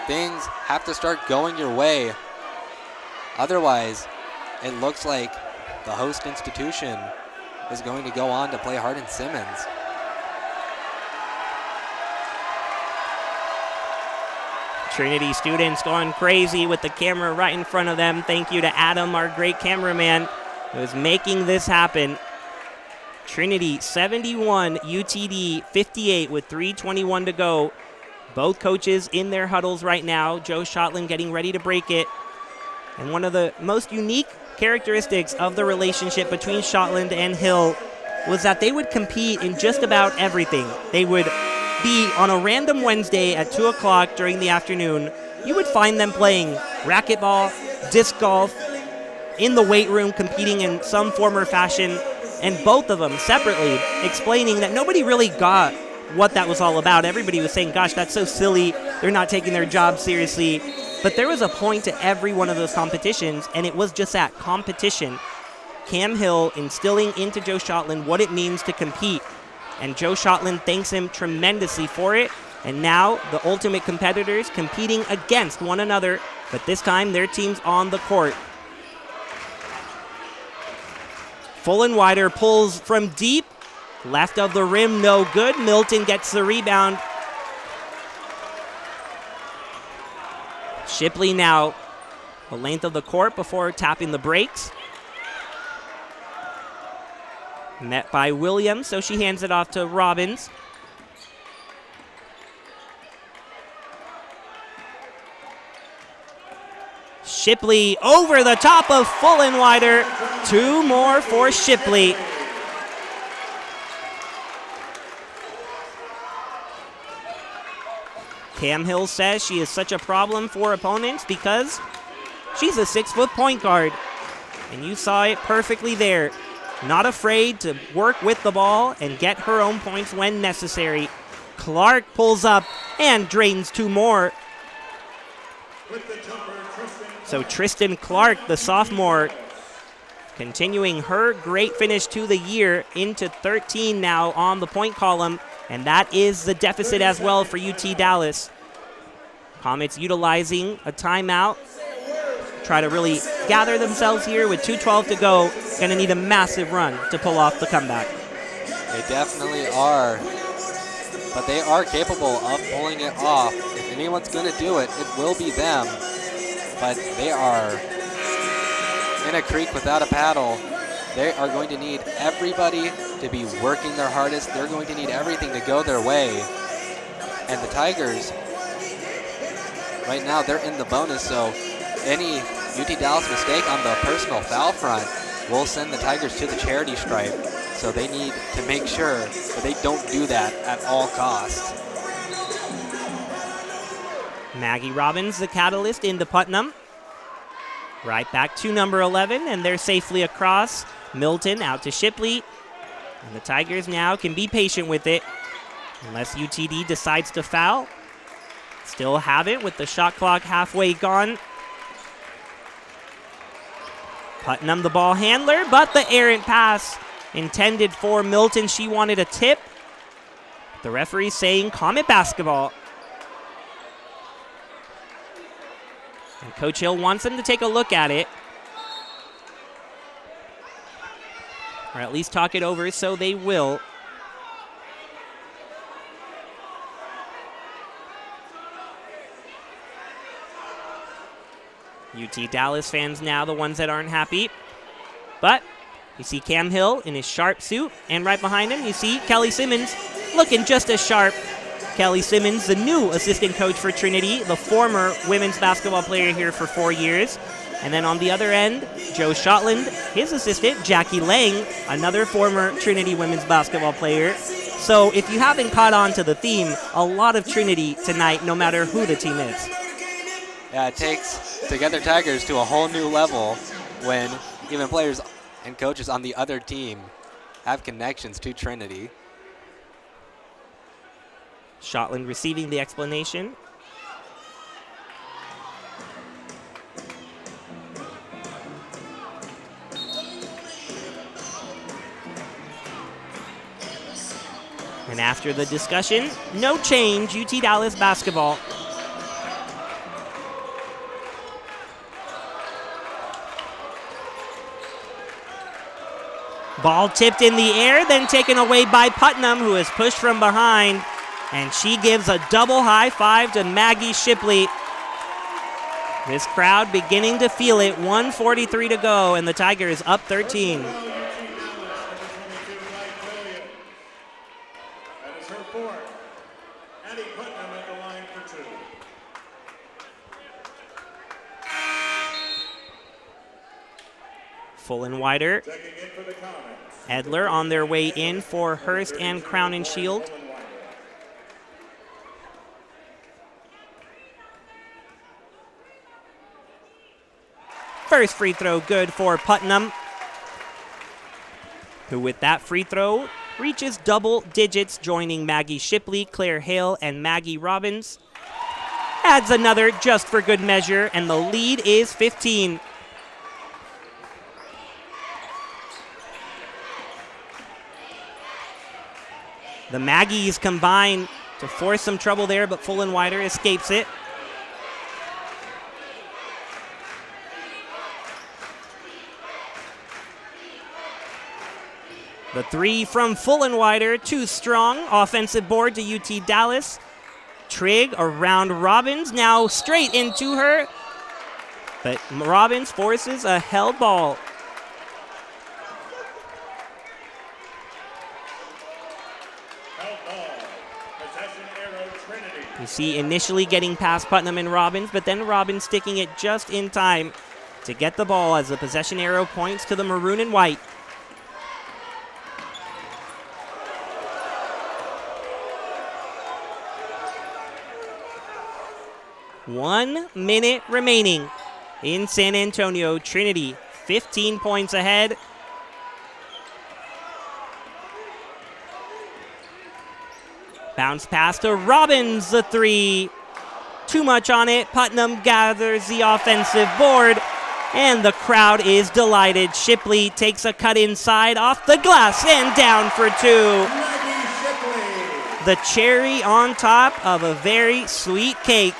things have to start going your way. Otherwise, it looks like the host institution is going to go on to play Hardin Simmons. Trinity students going crazy with the camera right in front of them. Thank you to Adam, our great cameraman, who is making this happen. Trinity 71, UTD 58 with 3:21 to go. Both coaches in their huddles right now. Joe Shotland getting ready to break it. And one of the most unique characteristics of the relationship between Shotland and Hill was that they would compete in just about everything. They would be on a random Wednesday at 2 o'clock during the afternoon. You would find them playing racquetball, disc golf, in the weight room competing in some form or fashion, and both of them separately explaining that nobody really got what that was all about. Everybody was saying, gosh, that's so silly. They're not taking their job seriously. But there was a point to every one of those competitions, and it was just that, competition. Cam Hill instilling into Joe Shotland what it means to compete. And Joe Shotland thanks him tremendously for it. And now the ultimate competitors competing against one another, but this time their team's on the court. Fullenwider pulls from deep. Left of the rim, no good. Milton gets the rebound. Shipley now the length of the court before tapping the brakes. Met by Williams, so she hands it off to Robbins. Shipley over the top of Fullenwider. 2 more for Shipley. Cam Hill says she is such a problem for opponents because she's a 6-foot point guard. And you saw it perfectly there. Not afraid to work with the ball and get her own points when necessary. Clark pulls up and drains 2 more. So Tristan Clark, the sophomore, continuing her great finish to the year into 13 now on the point column. And that is the deficit as well for UT Dallas. Comets utilizing a timeout. Try to really gather themselves here with 2:12 to go. Going to need a massive run to pull off the comeback. They definitely are. But they are capable of pulling it off. If anyone's going to do it, it will be them. But they are in a creek without a paddle. They are going to need everybody to be working their hardest. They're going to need everything to go their way. And the Tigers, right now they're in the bonus, so any UT Dallas mistake on the personal foul front will send the Tigers to the charity stripe. So they need to make sure that they don't do that at all costs. Maggie Robbins, the catalyst into Putnam. Right back to number 11, and they're safely across. Milton out to Shipley. And the Tigers now can be patient with it, unless UTD decides to foul. Still have it with the shot clock halfway gone. Putnam the ball handler, but the errant pass intended for Milton. She wanted a tip. The referee saying Comet basketball. And Coach Hill wants them to take a look at it, or at least talk it over, so they will. UT Dallas fans now, the ones that aren't happy. But you see Cam Hill in his sharp suit, and right behind him you see Kelly Simmons looking just as sharp. Kelly Simmons, the new assistant coach for Trinity, the former women's basketball player here for 4 years. And then on the other end, Joe Shotland, his assistant, Jackie Lang, another former Trinity women's basketball player. So if you haven't caught on to the theme, a lot of Trinity tonight, no matter who the team is. Yeah, it takes Together Tigers to a whole new level when even players and coaches on the other team have connections to Trinity. Shotland receiving the explanation. And after the discussion, no change, UT Dallas basketball. Ball tipped in the air, then taken away by Putnam, who is pushed from behind. And she gives a double high five to Maggie Shipley. This crowd beginning to feel it. 1:43 to go, and the Tigers up 13. Full and wider. Edler on their way in for Hurst and Crown and Shield. First free throw good for Putnam, who with that free throw reaches double digits, joining Maggie Shipley, Claire Hale, and Maggie Robbins. Adds another just for good measure, and the lead is 15. The Maggies combine to force some trouble there, but Full and Wider escapes it. The three from Full and Wider, too strong. Offensive board to UT Dallas. Trigg around Robbins, now straight into her. But Robbins forces a held ball. You see initially getting past Putnam and Robbins, but then Robbins sticking it just in time to get the ball as the possession arrow points to the maroon and white. One minute remaining in San Antonio. Trinity 15 points ahead. Bounce pass to Robbins, the three. Too much on it. Putnam gathers the offensive board, and the crowd is delighted. Shipley takes a cut inside off the glass and down for two. The cherry on top of a very sweet cake.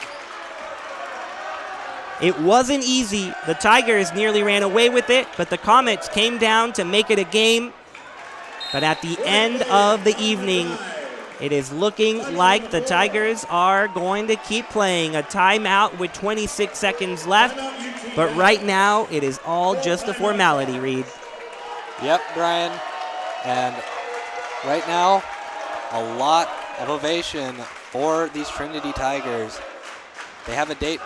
It wasn't easy. The Tigers nearly ran away with it, but the Comets came down to make it a game. But at the end of the evening, it is looking like the Tigers are going to keep playing. A timeout with 26 seconds left, but right now it is all just a formality, Reed. Yep, Brian. And right now, a lot of ovation for these Trinity Tigers. They have a date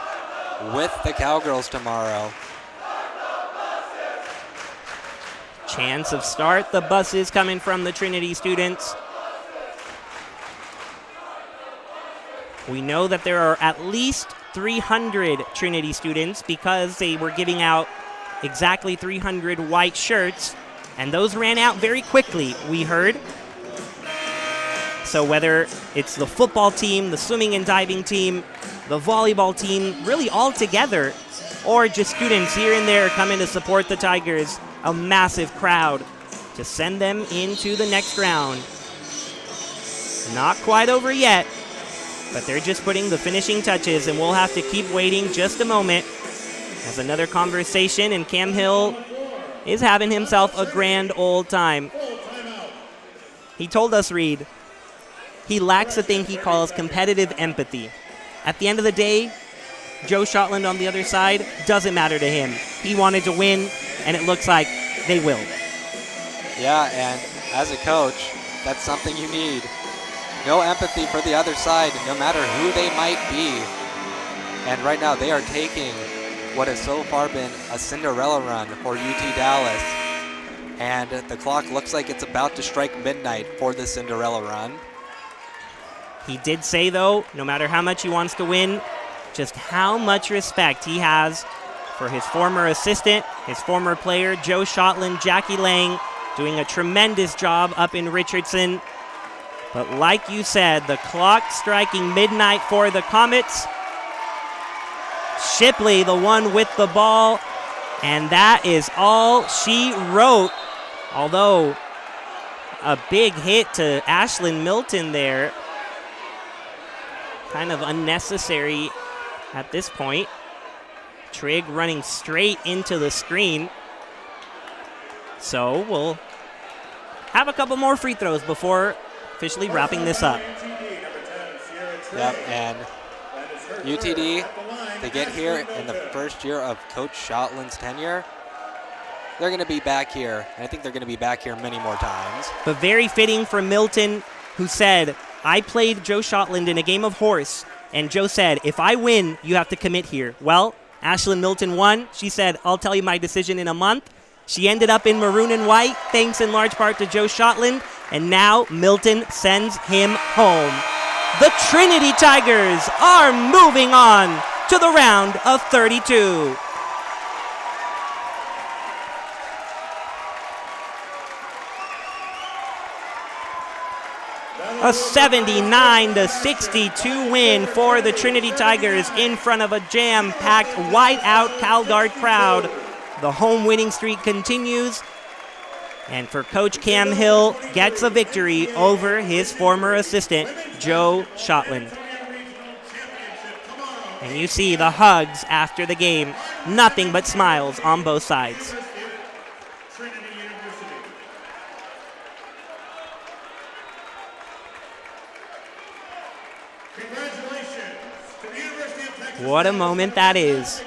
with the Cowgirls tomorrow. Chance of start. The buses coming from the Trinity students. We know that there are at least 300 Trinity students because they were giving out exactly 300 white shirts, and those ran out very quickly, we heard. So whether it's the football team, the swimming and diving team, the volleyball team, really all together, or just students here and there coming to support the Tigers, a massive crowd to send them into the next round. Not quite over yet, but they're just putting the finishing touches, and we'll have to keep waiting just a moment as another conversation, and Cam Hill is having himself a grand old time. He told us, Reed, he lacks a thing he calls competitive empathy. At the end of the day, Joe Shotland on the other side, doesn't matter to him. He wanted to win, and it looks like they will. Yeah, and as a coach, that's something you need. No empathy for the other side, no matter who they might be. And right now, they are taking what has so far been a Cinderella run for UT Dallas. And the clock looks like it's about to strike midnight for the Cinderella run. He did say, though, no matter how much he wants to win, just how much respect he has for his former assistant, his former player, Joe Shotland, Jackie Lang, doing a tremendous job up in Richardson. But like you said, the clock striking midnight for the Comets. Shipley, the one with the ball, and that is all she wrote. Although a big hit to Ashlyn Milton there. Kind of unnecessary at this point. Trigg running straight into the screen. So we'll have a couple more free throws before officially wrapping this up. Yep, and UTD, they get here in the first year of Coach Shotland's tenure. They're going to be back here, and I think they're going to be back here many more times. But very fitting for Milton, who said, I played Joe Shotland in a game of horse, and Joe said, if I win, you have to commit here. Well, Ashlyn Milton won. She said, I'll tell you my decision in a month. She ended up in maroon and white, thanks in large part to Joe Shotland, and now Milton sends him home. The Trinity Tigers are moving on to the round of 32. A 79-62 win for the Trinity Tigers in front of a jam-packed, white-out CalGuard crowd. The home winning streak continues, and for Coach Cam Hill, gets a victory over his former assistant, Joe Shotland. And you see the hugs after the game. Nothing but smiles on both sides. What a moment that is.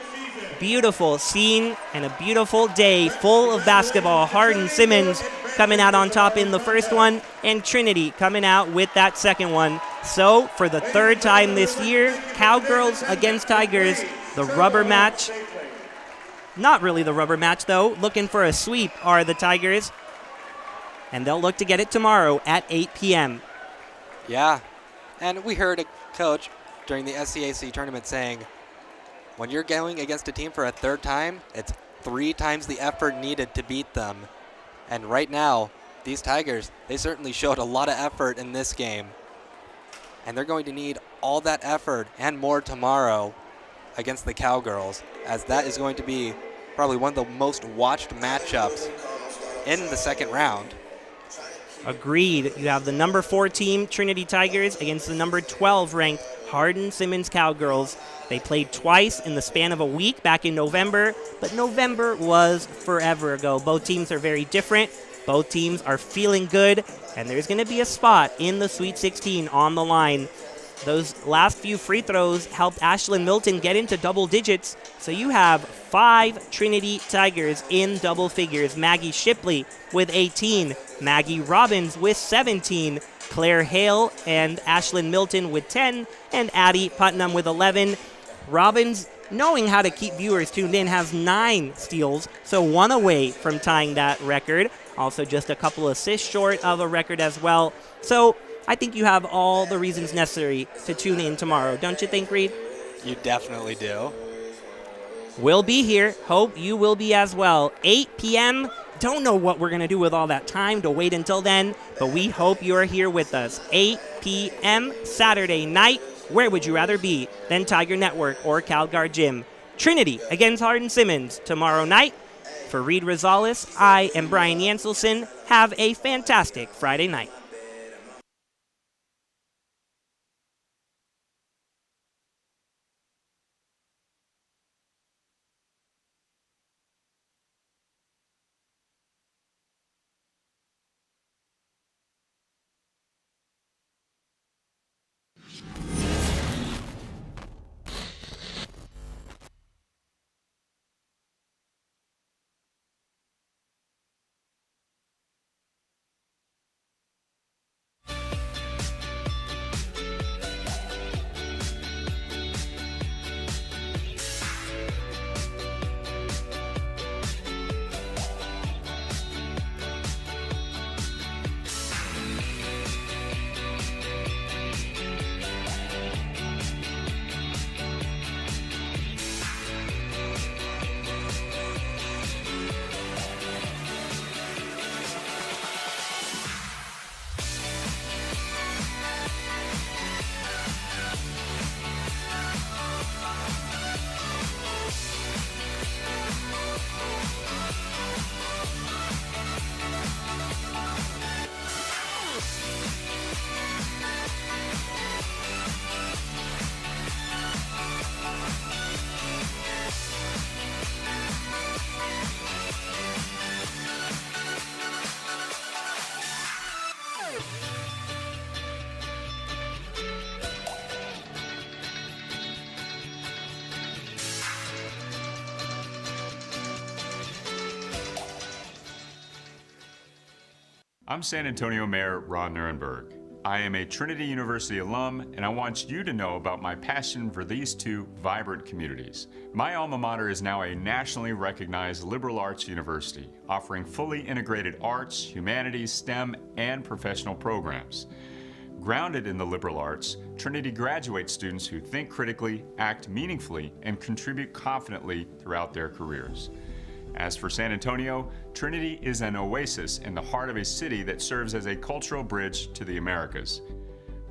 Beautiful scene and a beautiful day full of basketball. Hardin Simmons coming out on top in the first one, and Trinity coming out with that second one. So for the third time this year, Cowgirls against Tigers, the rubber match. Not really the rubber match though. Looking for a sweep are the Tigers, and they'll look to get it tomorrow at 8 p.m. Yeah, and we heard a coach during the SCAC tournament saying, when you're going against a team for a third time, it's 3 times the effort needed to beat them. And right now, these Tigers, they certainly showed a lot of effort in this game. And they're going to need all that effort and more tomorrow against the Cowgirls, as that is going to be probably one of the most watched matchups in the second round. Agreed. You have the number 4 team, Trinity Tigers, against the number 12 ranked Hardin Simmons Cowgirls. They played twice in the span of a week back in November, but November was forever ago. Both teams are very different. Both teams are feeling good, and there's going to be a spot in the Sweet 16 on the line. Those last few free throws helped Ashlyn Milton get into double digits, so you have 5 Trinity Tigers in double figures. Maggie Shipley with 18, Maggie Robbins with 17, Claire Hale and Ashlyn Milton with 10, and Addie Putnam with 11. Robbins, knowing how to keep viewers tuned in, has 9 steals, so 1 away from tying that record. Also just a couple assists short of a record as well. So I think you have all the reasons necessary to tune in tomorrow. Don't you think, Reed? You definitely do. We'll be here. Hope you will be as well. 8 p.m. Don't know what we're going to do with all that time to wait until then, but we hope you're here with us. 8 p.m. Saturday night. Where would you rather be than Tiger Network or CalGuard Gym? Trinity against Hardin-Simmons tomorrow night. For Reed Rosales, I am Brian Yanselson. Have a fantastic Friday night. I'm San Antonio Mayor Ron Nirenberg. I am a Trinity University alum, and I want you to know about my passion for these 2 vibrant communities. My alma mater is now a nationally recognized liberal arts university, offering fully integrated arts, humanities, STEM, and professional programs. Grounded in the liberal arts, Trinity graduates students who think critically, act meaningfully, and contribute confidently throughout their careers. As for San Antonio, Trinity is an oasis in the heart of a city that serves as a cultural bridge to the Americas.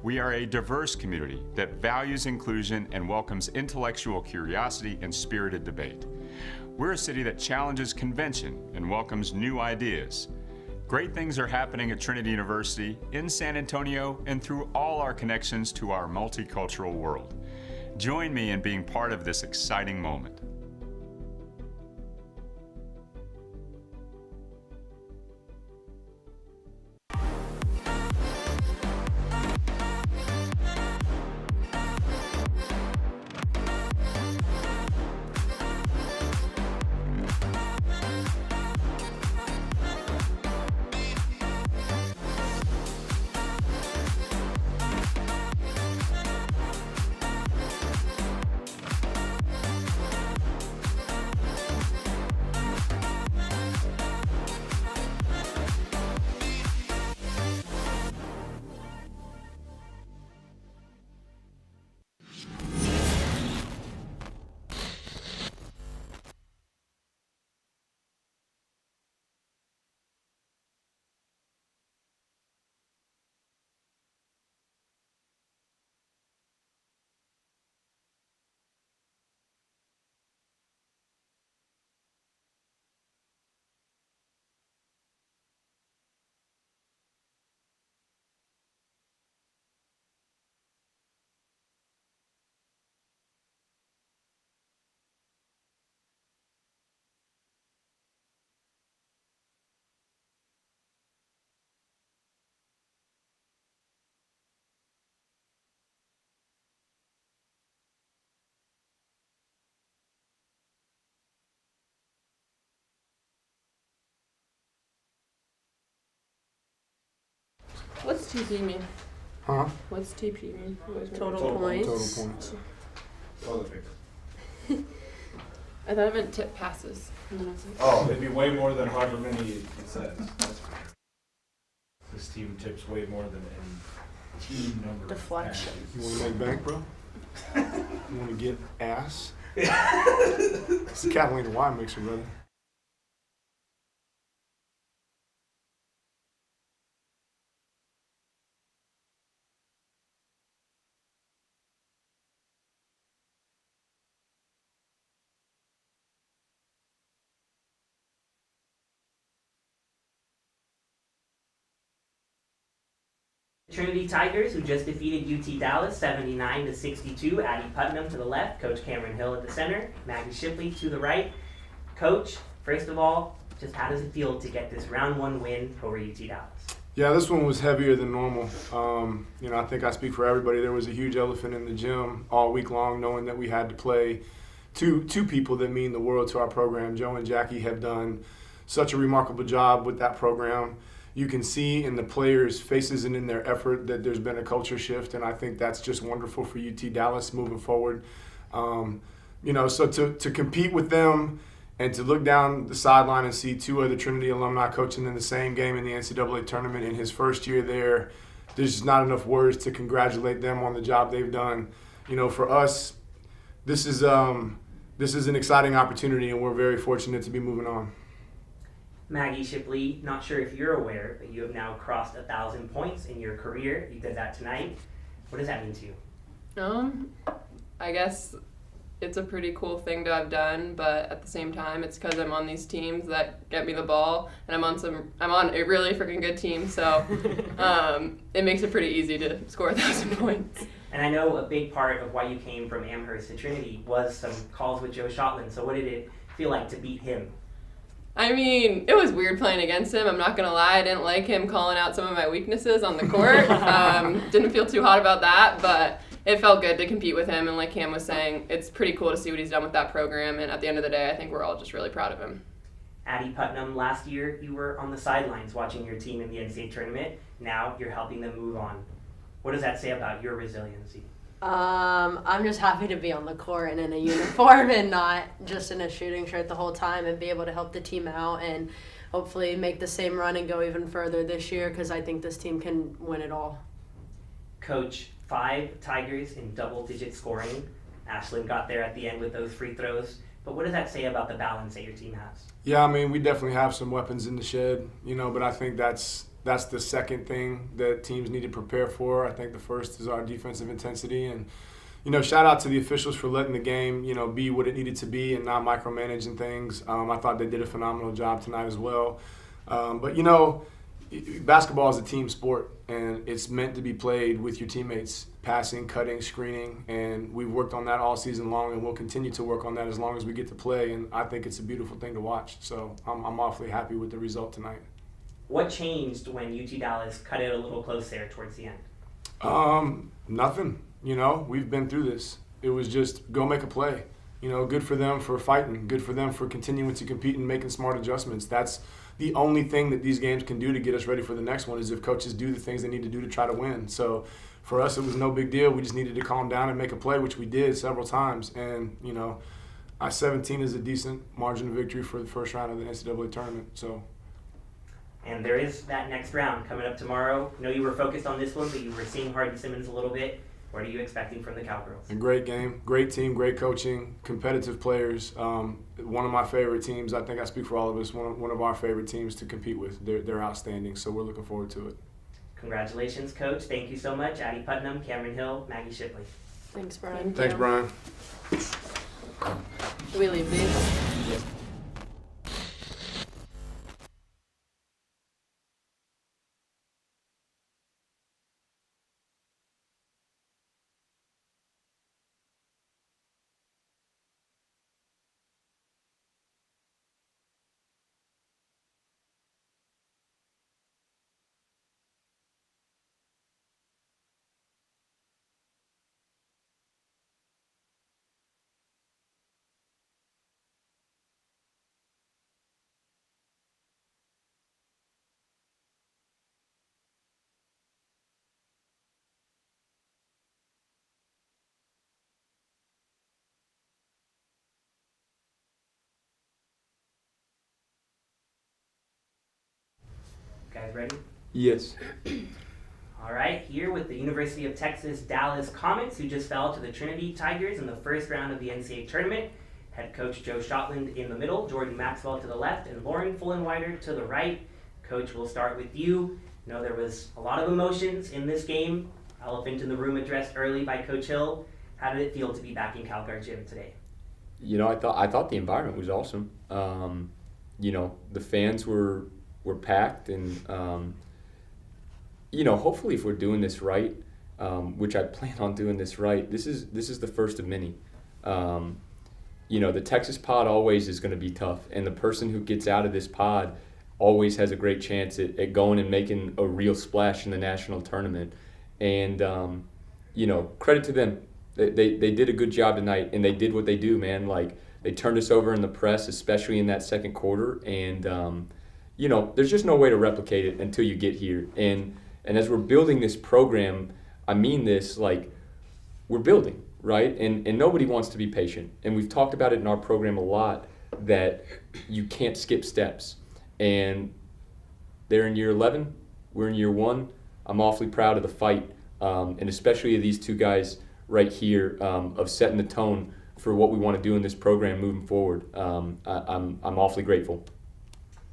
We are a diverse community that values inclusion and welcomes intellectual curiosity and spirited debate. We're a city that challenges convention and welcomes new ideas. Great things are happening at Trinity University, in San Antonio, and through all our connections to our multicultural world. Join me in being part of this exciting moment. What's TP mean? Huh? What's TP mean? Total points. Total points. All the fixed. I thought it meant tip passes. And then I was like, Oh, it'd be way more than however many it says. This team tips way more than any team number. Deflection. You want to make bank, bro? You want to get ass? It's the Catalina wine mixer, brother. Trinity Tigers, who just defeated UT Dallas 79-62. Addie Putnam to the left, Coach Cameron Hill at the center, Maggie Shipley to the right. Coach, first of all, just how does it feel to get this round one win over UT Dallas? Yeah, this one was heavier than normal. I think I speak for everybody. There was a huge elephant in the gym all week long, knowing that we had to play two people that mean the world to our program. Joe and Jackie have done such a remarkable job with that program. You can see in the players' faces and in their effort that there's been a culture shift, and I think that's just wonderful for UT Dallas moving forward. So to compete with them and to look down the sideline and see two other Trinity alumni coaching in the same game in the NCAA tournament in his first year there, there's just not enough words to congratulate them on the job they've done. For us, this is an exciting opportunity, and we're very fortunate to be moving on. Maggie Shipley, not sure if you're aware, but you have now crossed 1,000 points in your career. You did that tonight. What does that mean to you? I guess it's a pretty cool thing to have done, but at the same time, it's because I'm on these teams that get me the ball, and I'm on a really freaking good team, so it makes it pretty easy to score 1,000 points. And I know a big part of why you came from Amherst to Trinity was some calls with Joe Shotland. So what did it feel like to beat him? I mean, it was weird playing against him. I'm not going to lie. I didn't like him calling out some of my weaknesses on the court. Didn't feel too hot about that, but it felt good to compete with him. And like Cam was saying, it's pretty cool to see what he's done with that program. And at the end of the day, I think we're all just really proud of him. Addie Putnam, last year you were on the sidelines watching your team in the NCAA tournament. Now you're helping them move on. What does that say about your resiliency? I'm just happy to be on the court and in a uniform and not just in a shooting shirt the whole time, and be able to help the team out and hopefully make the same run and go even further this year, because I think this team can win it all. Coach, 5 Tigers in double-digit scoring. Ashlyn got there at the end with those free throws. But what does that say about the balance that your team has? Yeah, we definitely have some weapons in the shed, but I think that's the second thing that teams need to prepare for. I think the first is our defensive intensity. And, shout out to the officials for letting the game, be what it needed to be and not micromanaging things. I thought they did a phenomenal job tonight as well. But basketball is a team sport, and it's meant to be played with your teammates, passing, cutting, screening. And we've worked on that all season long, and we'll continue to work on that as long as we get to play. And I think it's a beautiful thing to watch. So I'm awfully happy with the result tonight. What changed when UT Dallas cut it a little close there towards the end? Nothing. We've been through this. It was just go make a play. Good for them for fighting. Good for them for continuing to compete and making smart adjustments. That's the only thing that these games can do to get us ready for the next one, is if coaches do the things they need to do to try to win. So for us, it was no big deal. We just needed to calm down and make a play, which we did several times. And, I-17 is a decent margin of victory for the first round of the NCAA tournament. So. And there is that next round coming up tomorrow. I know you were focused on this one, but you were seeing Hardy Simmons a little bit. What are you expecting from the Cowgirls? A great game, great team, great coaching, competitive players. One of my favorite teams. I think I speak for all of us. One of our favorite teams to compete with. They're outstanding, so we're looking forward to it. Congratulations, Coach. Thank you so much. Addie Putnam, Cameron Hill, Maggie Shipley. Thanks, Brian. Thanks, Brian. Do we leave these? guys ready? Yes. All right, here with the University of Texas Dallas Comets, who just fell to the Trinity Tigers in the first round of the NCAA tournament. Head coach Joe Shotland in the middle, Jordan Maxwell to the left, and Lauren Fullenwider to the right. Coach, we'll start with you. I know there was a lot of emotions in this game. Elephant in the room addressed early by Coach Hill. How did it feel to be back in Calgary Gym today? You know, I thought the environment was awesome. You know, the fans were packed, and you know, hopefully if we're doing this right, which I plan on doing this right, this is the first of many. You know, the Texas pod always is going to be tough, and the person who gets out of this pod always has a great chance at going and making a real splash in the national tournament. And you know, credit to them. They did a good job tonight, and they did what they do, man. Like, they turned us over in the press, especially in that second quarter. And you know, there's just no way to replicate it until you get here. And as we're building this program, I mean this, like, we're building, right? And nobody wants to be patient. And we've talked about it in our program a lot, that you can't skip steps. And they're in year 11, we're in year 1. I'm awfully proud of the fight, and especially of these two guys right here, of setting the tone for what we want to do in this program moving forward. I'm awfully grateful.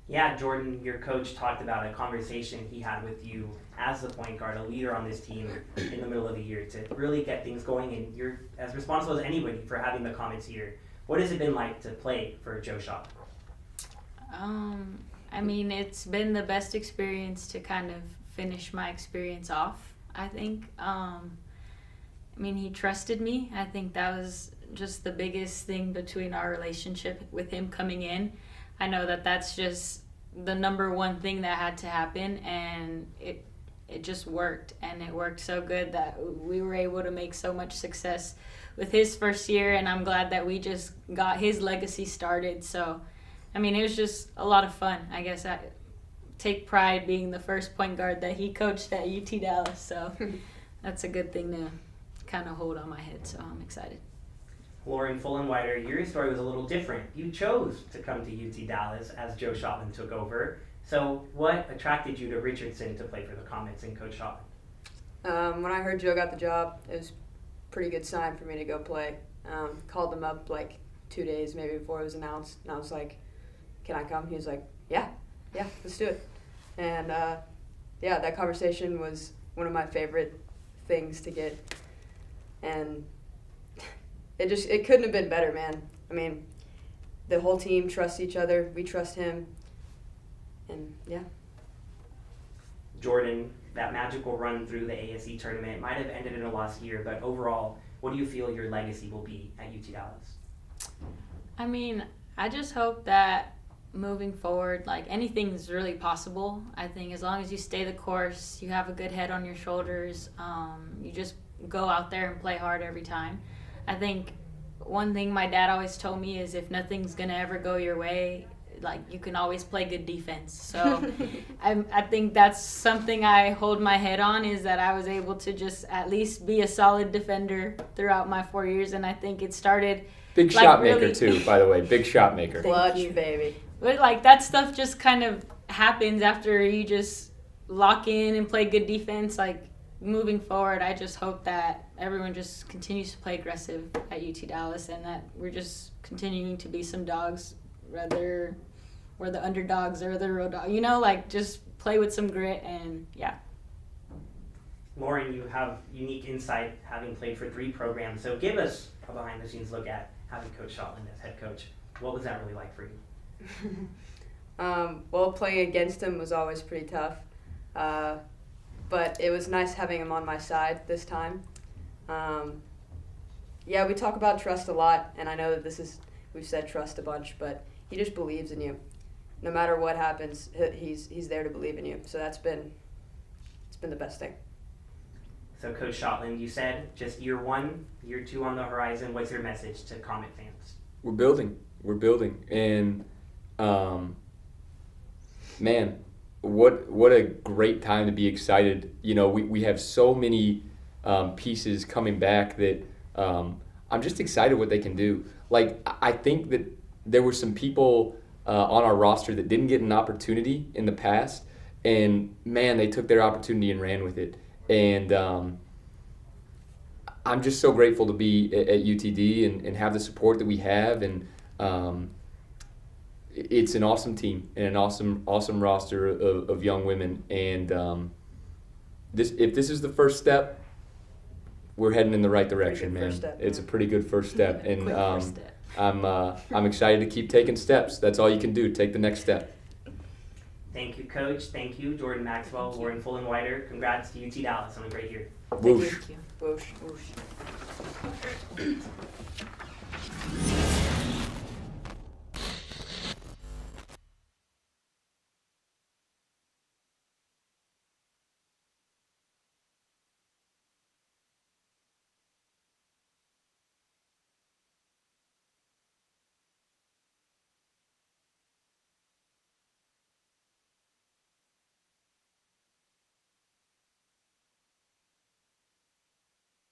Yeah, Jordan, your coach talked about a conversation he had with you as the point guard, a leader on this team in the middle of the year, to really get things going, and you're as responsible as anybody for having the Comets here. What has it been like to play for Joe Shaw? I mean, it's been the best experience to kind of finish my experience off, I think. I mean, he trusted me. I think that was just the biggest thing between our relationship with him coming in. I know that that's just the number one thing that had to happen, and it just worked, and it worked so good that we were able to make so much success with his first year, and I'm glad that we just got his legacy started. So, I mean, it was just a lot of fun. I guess I take pride being the first point guard that he coached at UT Dallas, so that's a good thing to kind of hold on my head, so I'm excited. Lauren Fullenwider, your story was a little different. You chose to come to UT Dallas as Joe Shotland took over. So what attracted you to Richardson to play for the Comets and Coach Shotland? When I heard Joe got the job, it was a pretty good sign for me to go play. Called him up like 2 days maybe before it was announced, and I was like, can I come? He was like, yeah, let's do it. And yeah, that conversation was one of my favorite things to get. And it couldn't have been better, man. I mean, the whole team trusts each other. We trust him. And yeah. Jordan, that magical run through the ASE tournament might have ended in a lost year, but overall, what do you feel your legacy will be at UT Dallas? I mean, I just hope that moving forward, like, anything's really possible. I think as long as you stay the course, you have a good head on your shoulders, you just go out there and play hard every time. I think one thing my dad always told me is if nothing's going to ever go your way, like, you can always play good defense. So I think that's something I hold my head on, is that I was able to just at least be a solid defender throughout my 4 years. And I think it started... Big like, shot really, maker, too, by the way. Big shot maker. Clutch, baby. But, like, that stuff just kind of happens after you just lock in and play good defense. Like, moving forward, I just hope that everyone just continues to play aggressive at UT Dallas, and that we're just continuing to be some dogs, whether we're the underdogs or the real dog. You know, like, just play with some grit, and yeah. Lauren, you have unique insight having played for 3 programs, so give us a behind-the-scenes look at having Coach Shotland as head coach. What was that really like for you? Well, playing against him was always pretty tough. But it was nice having him on my side this time. Yeah, we talk about trust a lot, and I know that we've said trust a bunch, but he just believes in you. No matter what happens, he's there to believe in you. So it's been the best thing. So Coach Shotland, you said just year 1, year 2 on the horizon. What's your message to Comet fans? We're building, and man, what a great time to be excited. You know, we have so many pieces coming back that I'm just excited what they can do. Like, I think that there were some people on our roster that didn't get an opportunity in the past, And man, they took their opportunity and ran with it. And I'm just so grateful to be at UTD and have the support that we have. And it's an awesome team and an awesome roster of young women. And if this is the first step, we're heading in the right direction, man. It's a pretty good first step. And First step. I'm excited to keep taking steps. That's all you can do. Take the next step. Thank you, Coach. Thank you, Jordan Maxwell, Lauren Fullenwider. Congrats to UT Dallas on a great year. Whoosh. Thank you. Whoosh, whoosh.